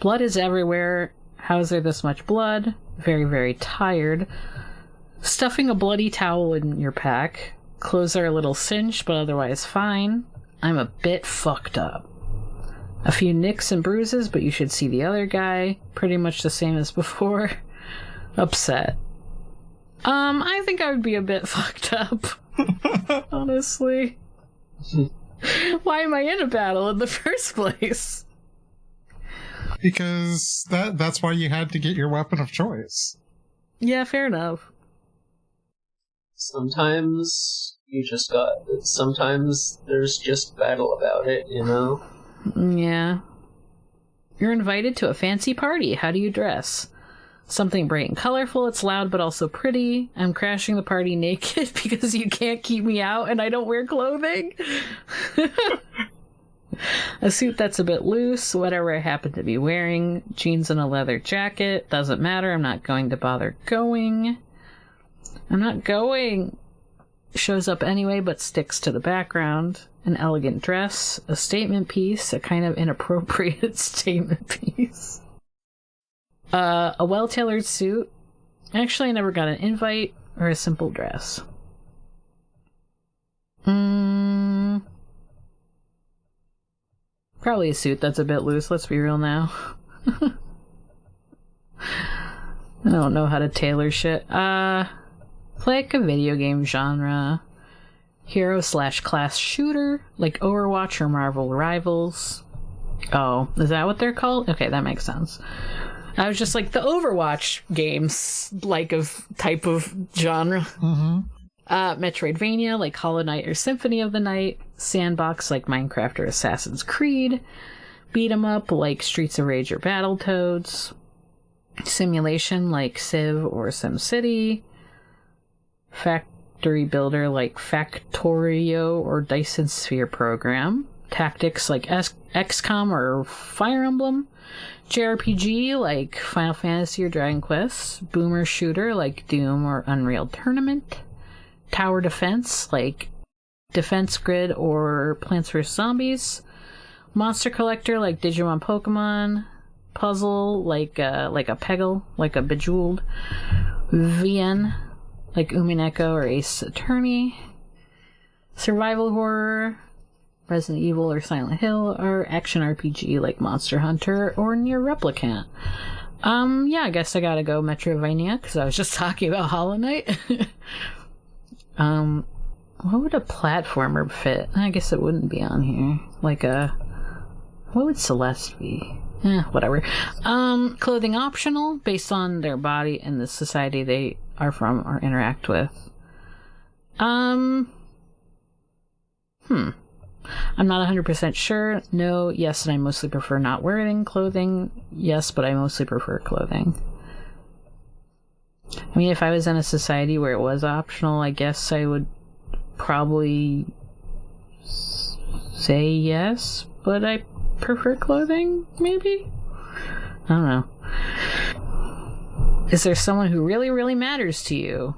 Blood is everywhere. How is there this much blood? Very, very tired. Stuffing a bloody towel in your pack. Clothes are a little singed, but otherwise fine. I'm a bit fucked up. A few nicks and bruises, but you should see the other guy. Pretty much the same as before. Upset. I think I would be a bit fucked up. Honestly. Why am I in a battle in the first place? Because that's why you had to get your weapon of choice. Yeah, fair enough. Sometimes there's just battle about it, you know? Yeah. You're invited to a fancy party. How do you dress? Something bright and colorful. It's loud but also pretty. I'm crashing the party naked because you can't keep me out and I don't wear clothing. A suit that's a bit loose. Whatever I happen to be wearing. Jeans and a leather jacket. Doesn't matter. I'm not going to bother going. I'm not going. Shows up anyway but sticks to the background. An elegant dress. A statement piece. A kind of inappropriate statement piece. A well-tailored suit. Actually, I never got an invite or a simple dress. Probably a suit that's a bit loose, let's be real now. I don't know how to tailor shit. Like a video game genre. Hero/class shooter, like Overwatch or Marvel Rivals. Oh, is that what they're called? Okay, that makes sense. I was just like, the Overwatch games, type of genre. Mm-hmm. Metroidvania, like Hollow Knight or Symphony of the Night. Sandbox, like Minecraft or Assassin's Creed. Beat 'em up, like Streets of Rage or Battletoads. Simulation, like Civ or SimCity. Factory builder, like Factorio or Dyson Sphere Program. Tactics, like XCOM or Fire Emblem. JRPG, like Final Fantasy or Dragon Quest. Boomer shooter, like Doom or Unreal Tournament. Tower defense, like Defense Grid or Plants vs. Zombies. Monster collector, like Digimon Pokemon. Puzzle, like a Peggle, like a Bejeweled. VN, like Umineko or Ace Attorney. Survival horror, Resident Evil or Silent Hill, or action RPG like Monster Hunter or Nier Replicant. Yeah, I guess I gotta go Metroidvania, because I was just talking about Hollow Knight. What would a platformer fit? I guess it wouldn't be on here. What would Celeste be? Whatever. Clothing optional, based on their body and the society they are from or interact with. I'm not 100% sure. No, yes, and I mostly prefer not wearing clothing. Yes, but I mostly prefer clothing. I mean, if I was in a society where it was optional, I guess I would probably say yes, but I prefer clothing, maybe? I don't know. Is there someone who really, really matters to you?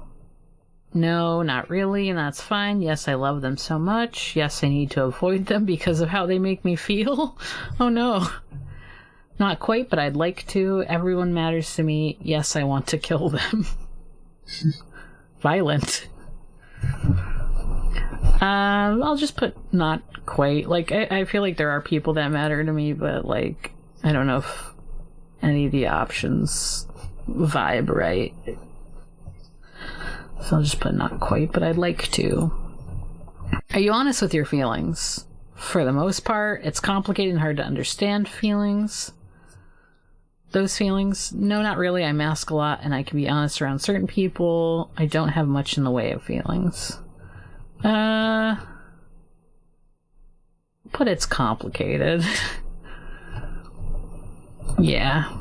No, not really, and that's fine. Yes, I love them so much. Yes, I need to avoid them because of how they make me feel. Oh no. Not quite, but I'd like to. Everyone matters to me. Yes, I want to kill them. Violent. I'll just put not quite. Like, I feel like there are people that matter to me, but, like, I don't know if any of the options vibe right. So I'll just put not quite, but I'd like to. Are you honest with your feelings? For the most part, it's complicated and hard to understand feelings. Those feelings? No, not really. I mask a lot, and I can be honest around certain people. I don't have much in the way of feelings. But it's complicated. Yeah.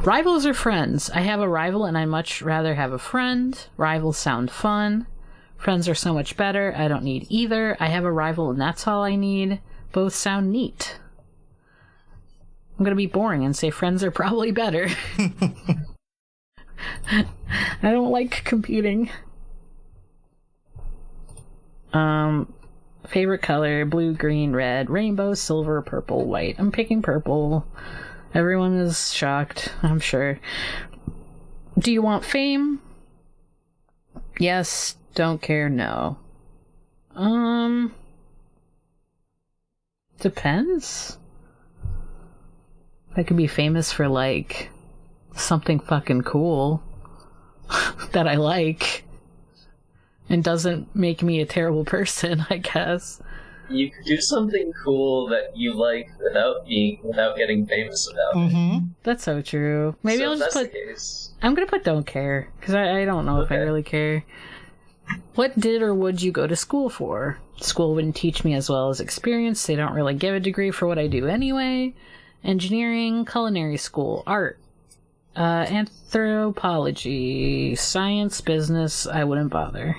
Rivals or friends? I have a rival and I much rather have a friend. Rivals sound fun. Friends are so much better. I don't need either. I have a rival and that's all I need. Both sound neat. I'm gonna be boring and say friends are probably better. I don't like competing. Favorite color, blue, green, red, rainbow, silver, purple, white. I'm picking purple. Everyone is shocked, I'm sure. Do you want fame? Yes. Don't care, no. Depends. I could be famous for, like, something fucking cool that I like and doesn't make me a terrible person, I guess. You could do something cool that you like without getting famous about it. That's so true. Maybe I'll just put... I'm gonna put don't care, because I don't know if I really care. What did or would you go to school for? School wouldn't teach me as well as experience. They don't really give a degree for what I do anyway. Engineering, culinary school, art, anthropology, science, business, I wouldn't bother.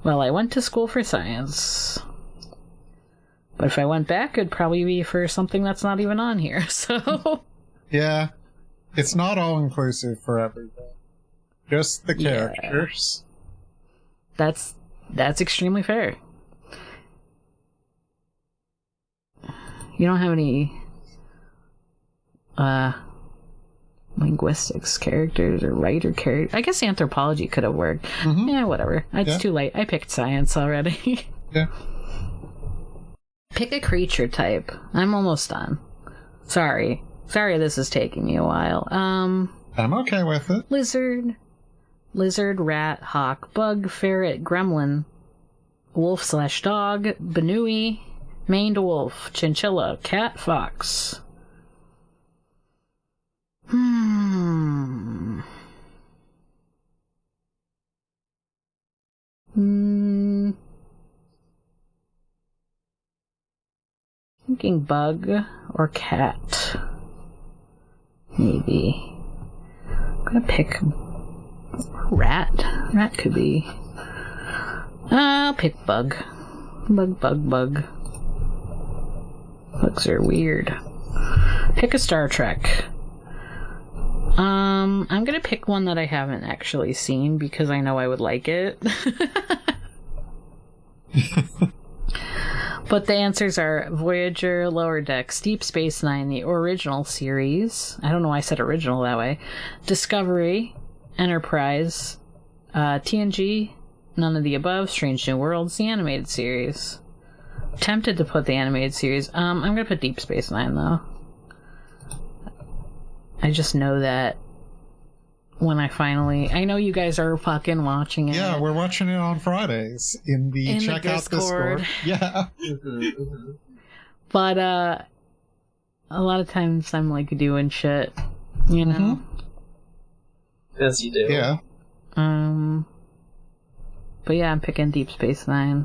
Well, I went to school for science. But if I went back, it'd probably be for something that's not even on here, so... Yeah. It's not all-inclusive for everything. Just the characters. That's extremely fair. You don't have any linguistics characters or writer characters. I guess anthropology could have worked. Yeah, whatever. It's too late. I picked science already. Yeah. Pick a creature type. I'm almost done. Sorry, this is taking me a while. I'm okay with it. Lizard, rat, hawk, bug, ferret, gremlin, wolf/dog, benui, maned wolf, chinchilla, cat, fox. Thinking bug or cat. Maybe. I'm gonna pick rat. Rat could be. I'll pick bug. Bug. Bugs are weird. Pick a Star Trek. I'm gonna pick one that I haven't actually seen because I know I would like it. But the answers are Voyager, Lower Decks, Deep Space Nine, the original series. I don't know why I said original that way. Discovery, Enterprise, TNG, none of the above, Strange New Worlds, the animated series. Tempted to put the animated series. I'm gonna put Deep Space Nine, though. I just know that when I know you guys are fucking watching it. Yeah, we're watching it on Fridays in the Checkout Discord. Yeah. But a lot of times I'm like doing shit, you know? As you do. Yeah. But yeah, I'm picking Deep Space Nine.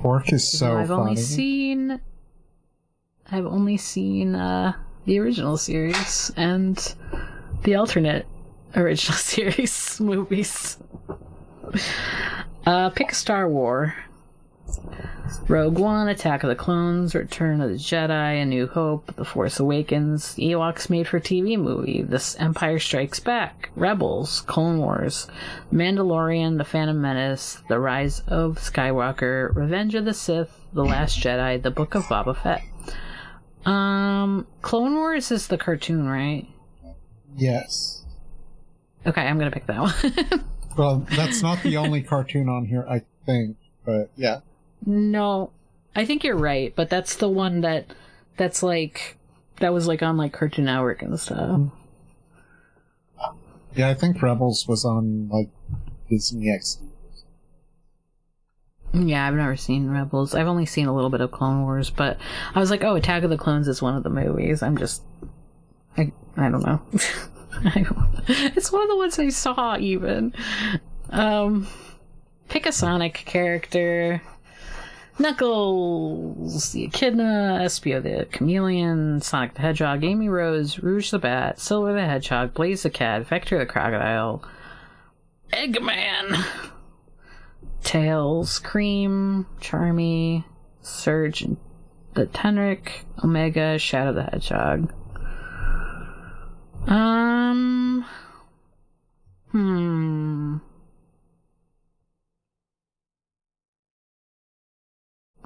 Pork is so funny. I've only seen the original series and the alternate original series movies. Pick a Star Wars. Rogue One, Attack of the Clones, Return of the Jedi, A New Hope, The Force Awakens, The Ewoks Made for TV movie, This Empire Strikes Back, Rebels, Clone Wars, Mandalorian, The Phantom Menace, The Rise of Skywalker, Revenge of the Sith, The Last Jedi, The Book of Boba Fett. Clone Wars is the cartoon, right? Yes. Okay, I'm gonna pick that one. Well, that's not the only cartoon on here. I think, but yeah. No, I think you're right, but that's the one that was on like Cartoon Network and stuff. Yeah, I think Rebels was on like Disney XD. Yeah, I've never seen Rebels. I've only seen a little bit of Clone Wars, but I was like, oh, Attack of the Clones is one of the movies. I don't know. It's one of the ones I saw, even. Pick a Sonic character. Knuckles, the Echidna, Espio the Chameleon, Sonic the Hedgehog, Amy Rose, Rouge the Bat, Silver the Hedgehog, Blaze the Cat, Vector the Crocodile, Eggman, Tails, Cream, Charmy, Surge the Tenric, Omega, Shadow the Hedgehog.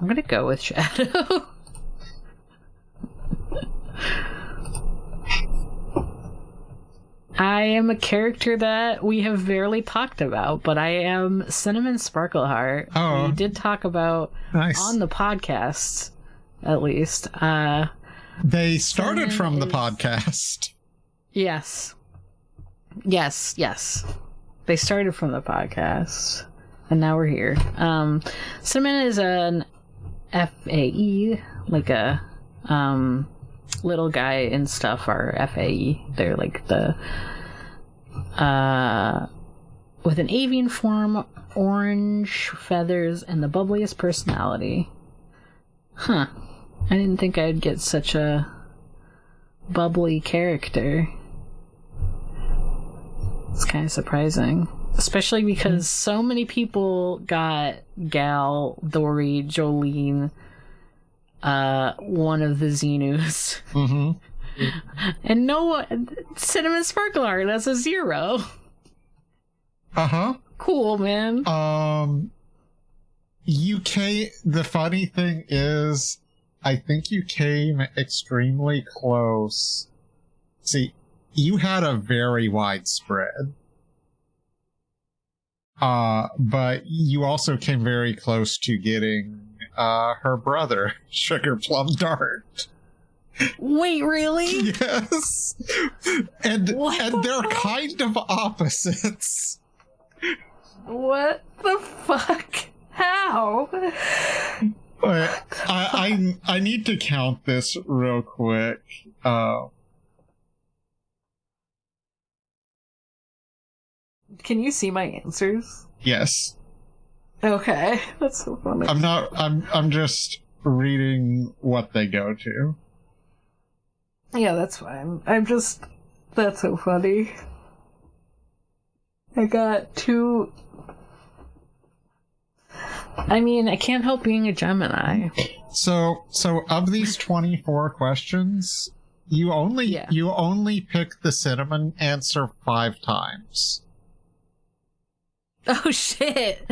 I'm gonna go with Shadow. I am a character that we have barely talked about, but I am Cinnamon Sparkleheart. Oh. We did talk about on the podcast, at least. They started from the podcast. Yes. They started from the podcast, and now we're here. Cinnamon is an FAE, like a little guy and stuff are FAE. They're like the with an avian form, orange feathers, and the bubbliest personality. Huh. I didn't think I'd get such a bubbly character. It's kind of surprising. Especially because so many people got Gal, Dory, Jolene, one of the Xenus. Mm-hmm. And no one, Cinnamon Sparkleheart, that's a 0. Uh-huh. Cool, man. The funny thing is, I think you came extremely close. See, you had a very wide spread. But you also came very close to getting her brother, Sugar Plum Dart. Wait, really? Yes. And they're kind of opposites. What the fuck? How? I need to count this real quick. Can you see my answers? Yes. Okay, that's so funny. I'm just reading what they go to. Yeah, that's fine. That's so funny. I got 2. I mean, I can't help being a Gemini. So of these 24 questions, you only pick the cinnamon answer 5 times. Oh shit!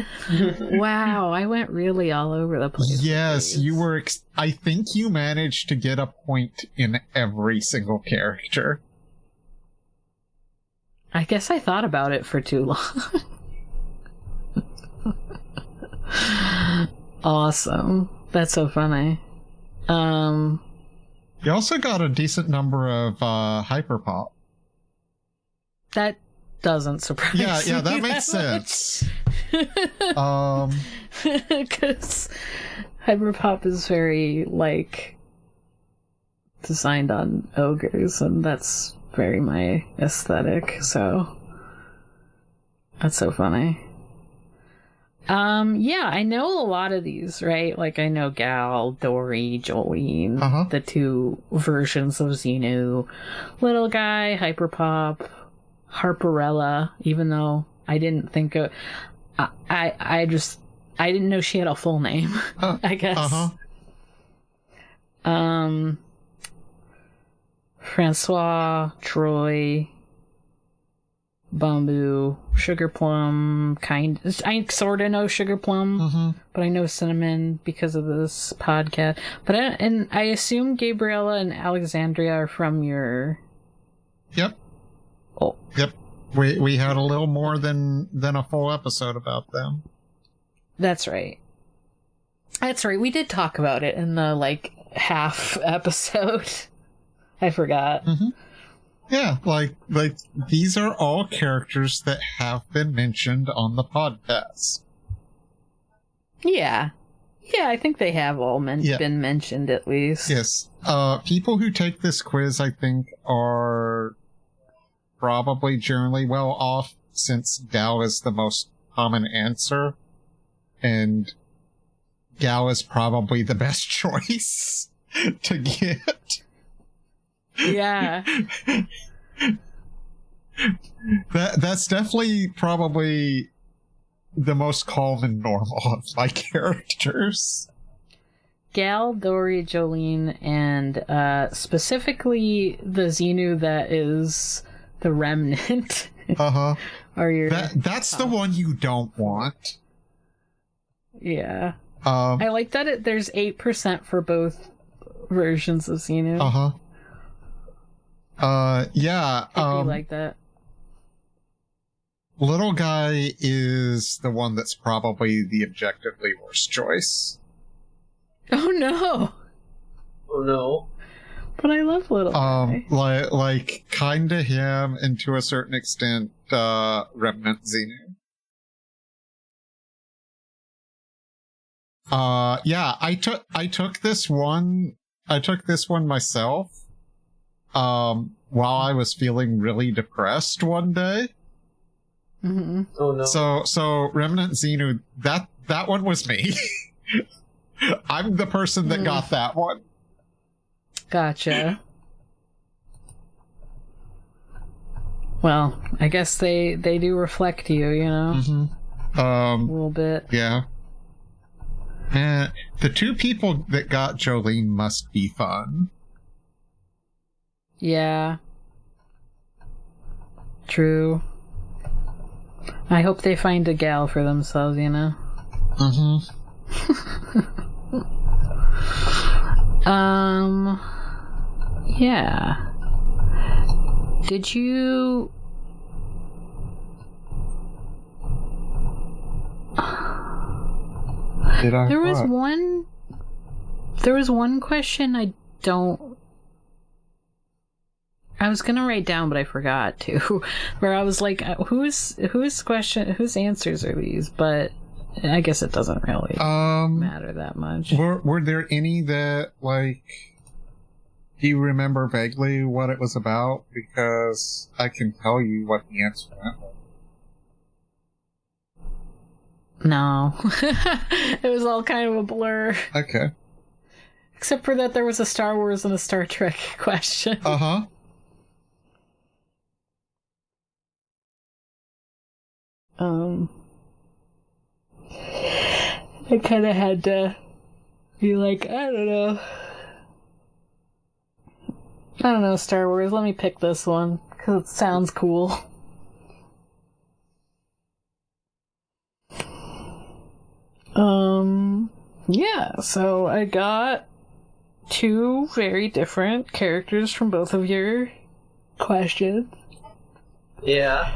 Wow, I went really all over the place. Yes, you were. I think you managed to get a point in every single character. I guess I thought about it for too long. Awesome. That's so funny. You also got a decent number of Hyperpop. That doesn't surprise me. Yeah, that makes sense. Because Hyperpop is very, like, designed on ogres, and that's very my aesthetic, so that's so funny. Yeah, I know a lot of these, right? Like, I know Gal, Dory, Jolene, the 2 versions of Xenu, Little Guy, Hyperpop, Harperella, even though I didn't think of... I didn't know she had a full name, I guess. Francois, Troy, Bamboo, Sugar Plum, I sort of know Sugar Plum, but I know Cinnamon because of this podcast. But I assume Gabriella and Alexandria are from your... Yep. Oh. Yep. We had a little more than a full episode about them. That's right. That's right. We did talk about it in the, half episode. I forgot. Mm-hmm. Yeah, like these are all characters that have been mentioned on the podcast. Yeah. Yeah, I think they have all been mentioned at least. Yes. People who take this quiz, I think, are probably generally well off, since Gal is the most common answer. And Gal is probably the best choice to get. Yeah. That's definitely probably the most calm and normal of my characters. Gal, Dory, Jolene, and specifically the Xenu that is the remnant. Uh-huh. Are your that's the one you don't want. Yeah. I like that there's 8% for both versions of Xenu. Uh-huh. Yeah. I like that. Little guy is the one that's probably the objectively worst choice. Oh no! Oh no! But I love little guy. Like kinda him, and to a certain extent, Remnant Xenu. Yeah, I took this one myself. While I was feeling really depressed one day. Mm-hmm. Oh no! So Remnant Xenu, that one was me. I'm the person that got that one. Gotcha. Well, I guess they do reflect you, you know? Mm-hmm. A little bit. Yeah. And the two people that got Jolene must be fun. Yeah. True. I hope they find a gal for themselves, you know? Mm-hmm. Yeah. Did you... Did I? There was one question I was gonna write down, but I forgot to. Where I was like, whose answers are these? But I guess it doesn't really matter that much. Were there any that, do you remember vaguely what it was about? Because I can tell you what the answer was. No. It was all kind of a blur. Okay. Except for that there was a Star Wars and a Star Trek question. Uh-huh. I kind of had to be like, I don't know, Star Wars, let me pick this one, because it sounds cool. Yeah, so I got two very different characters from both of your questions. Yeah.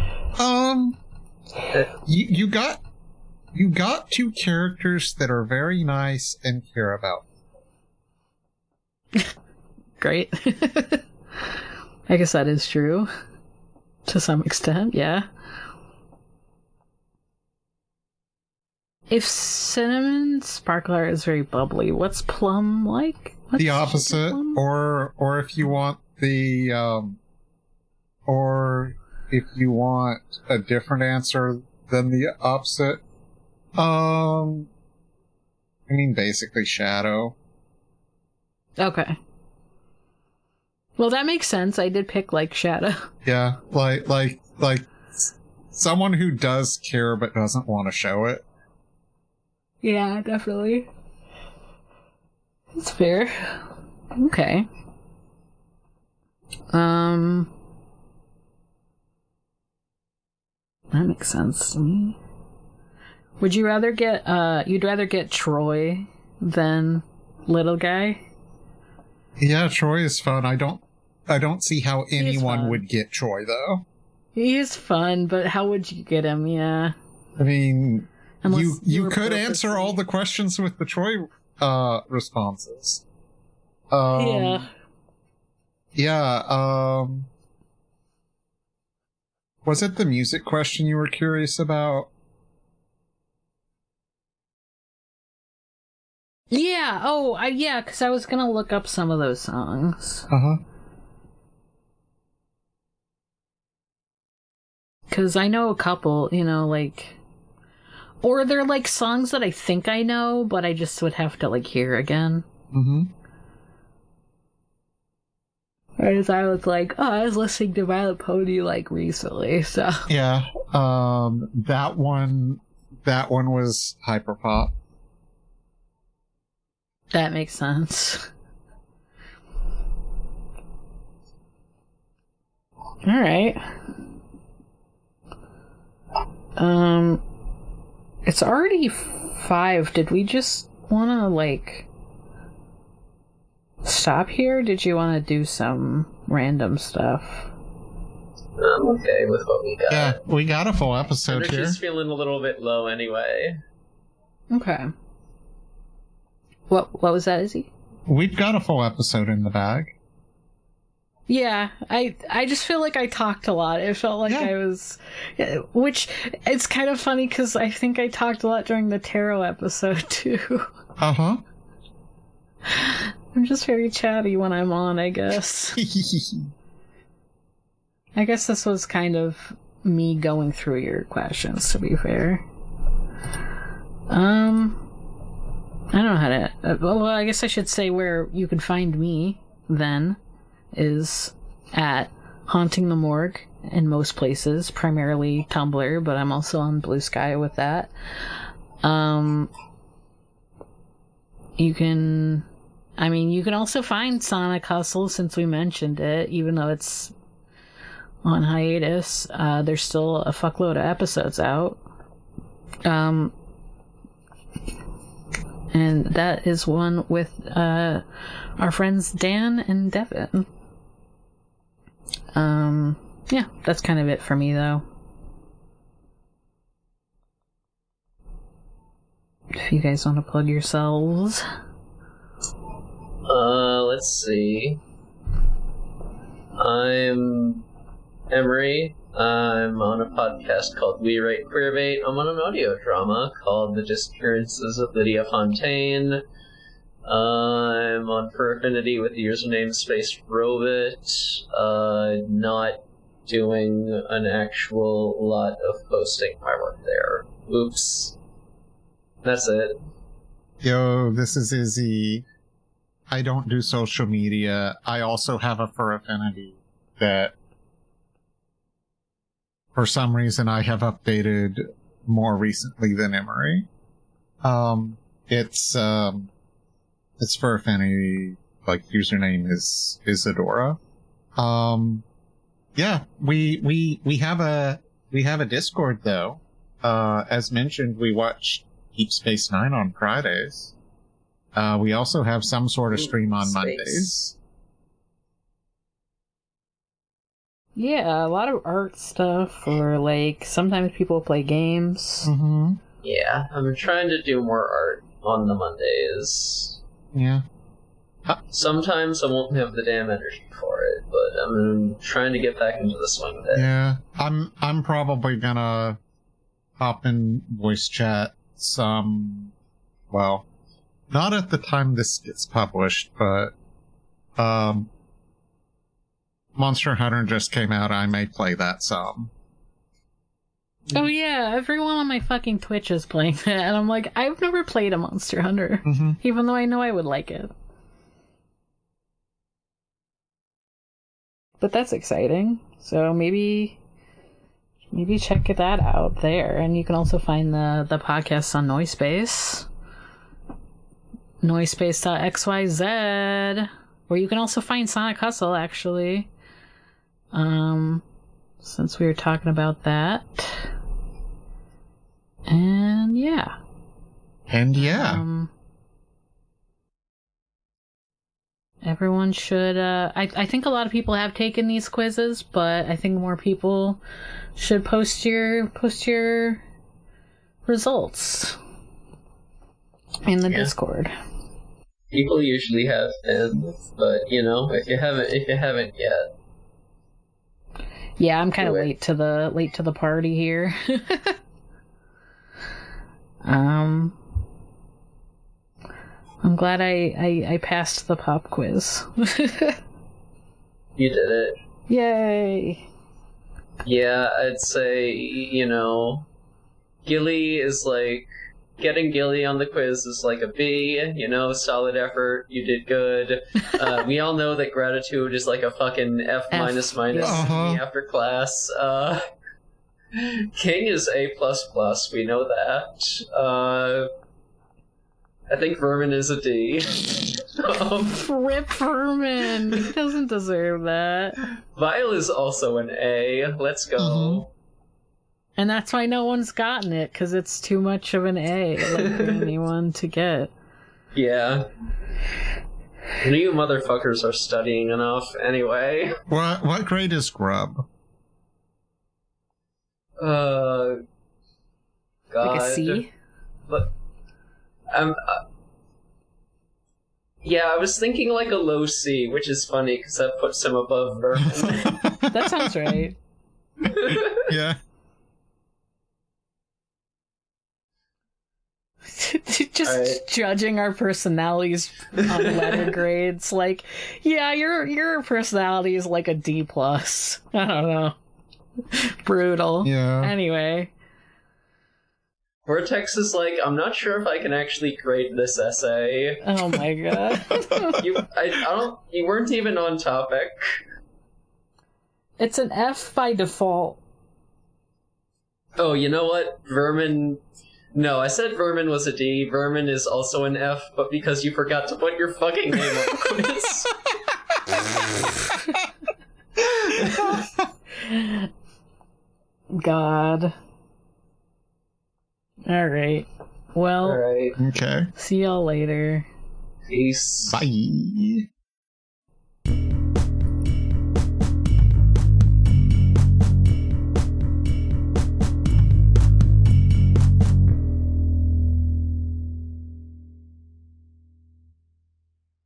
You got two characters that are very nice and care about. Great. I guess that is true. To some extent, yeah. If Cinnamon Sparkler is very bubbly, what's Plum like? The opposite, or if you want or if you want a different answer than the opposite, I mean basically Shadow. Okay. Well, that makes sense. I did pick Shadow. Yeah, like someone who does care but doesn't want to show it. Yeah, definitely. That's fair. Okay. That makes sense to me. Would you rather get, you'd rather get Troy than Little Guy? Yeah, Troy is fun. I don't see how anyone would get Troy, though. He is fun, but how would you get him? Yeah. I mean... You could answer all the questions with the Troy responses. Yeah. Was it the music question you were curious about? Yeah. Oh, yeah, because I was going to look up some of those songs. Uh-huh. Because I know a couple, like... Or they're, like, songs that I think I know, but I just would have to, like, hear again. Mm-hmm. Whereas I was like, I was listening to Violet Pony, like, recently, so... Yeah, that one was hyperpop. That makes sense. Alright. It's already 5. Did we just want to, like, stop here? Did you want to do some random stuff? I'm okay with what we got. Yeah, we got a full episode here. She's feeling a little bit low anyway. Okay. What was that, Izzy? We've got a full episode in the bag. Yeah, I just feel like I talked a lot. It felt like I was... Which, it's kind of funny because I think I talked a lot during the tarot episode, too. Uh-huh. I'm just very chatty when I'm on, I guess. I guess this was kind of me going through your questions, to be fair. I don't know how to... well, I guess I should say where you can find me, then, is at Haunting the Morg in most places, primarily Tumblr, but I'm also on Blue Sky with that. You can also find Sonic Hustle, since we mentioned it, even though it's on hiatus. There's still a fuckload of episodes out. And that is one with our friends Dan and Devin. Yeah, that's kind of it for me, though. If you guys want to plug yourselves. Let's see. I'm Emory. I'm on a podcast called We Write Queerbait. I'm on an audio drama called The Disappearances of Lydia Fontaine. I'm on For Affinity with the username Space Robot. Not doing an actual lot of posting my work there. Oops. That's it. Yo, this is Izzy. I don't do social media. I also have a For Affinity that for some reason I have updated more recently than Emory. It's For Affinity, like, username is Isadora. Yeah, we have a Discord though. As mentioned, we watch Deep Space Nine on Fridays. We also have some sort of stream on Mondays. Yeah, a lot of art stuff, or like sometimes people play games. Mm-hmm. Yeah, I'm trying to do more art on the Mondays. Yeah. Sometimes I won't have the damn energy for it, but I'm trying to get back into the swing of it. Yeah, I'm probably gonna hop in voice chat some. Well, not at the time this gets published, but Monster Hunter just came out. I may play that some. Oh yeah, everyone on my fucking Twitch is playing that, and I'm like, I've never played a Monster Hunter, even though I know I would like it. But that's exciting. So maybe check that out there, and you can also find the podcast on Noisepace, noisepace.xyz, where you can also find Sonic Hustle, actually. Since we were talking about that. And yeah. Everyone should, I think a lot of people have taken these quizzes, but I think more people should post your results in the Discord. People usually have been, but if you haven't yet. Yeah, I'm kind of late to the party here. I'm glad I passed the pop quiz. You did it. Yay! Yeah, I'd say, Gilly is like, getting Gilly on the quiz is like a B, solid effort, you did good. We all know that gratitude is like a fucking F minus after class. King is A++, we know that. I think Vermin is a D. Rip Vermin! He doesn't deserve that. Vile is also an A. Let's go. Mm-hmm. And that's why no one's gotten it, because it's too much of an A for anyone to get. Yeah. You motherfuckers are studying enough, anyway. What grade is Grub? God. Like a C? But, yeah, I was thinking like a low C, which is funny, because that puts him above Vermin. That sounds right. Yeah. Just judging our personalities on letter grades, like, yeah, your personality is like a D+. I don't know. Brutal. Yeah. Anyway. Vortex is like, I'm not sure if I can actually grade this essay. Oh my god. You weren't even on topic. It's an F by default. Oh, you know what? Vermin... No, I said Vermin was a D. Vermin is also an F, but because you forgot to put your fucking name on the quiz. God. Alright. Well, Alright. Okay. see y'all later. Peace. Bye.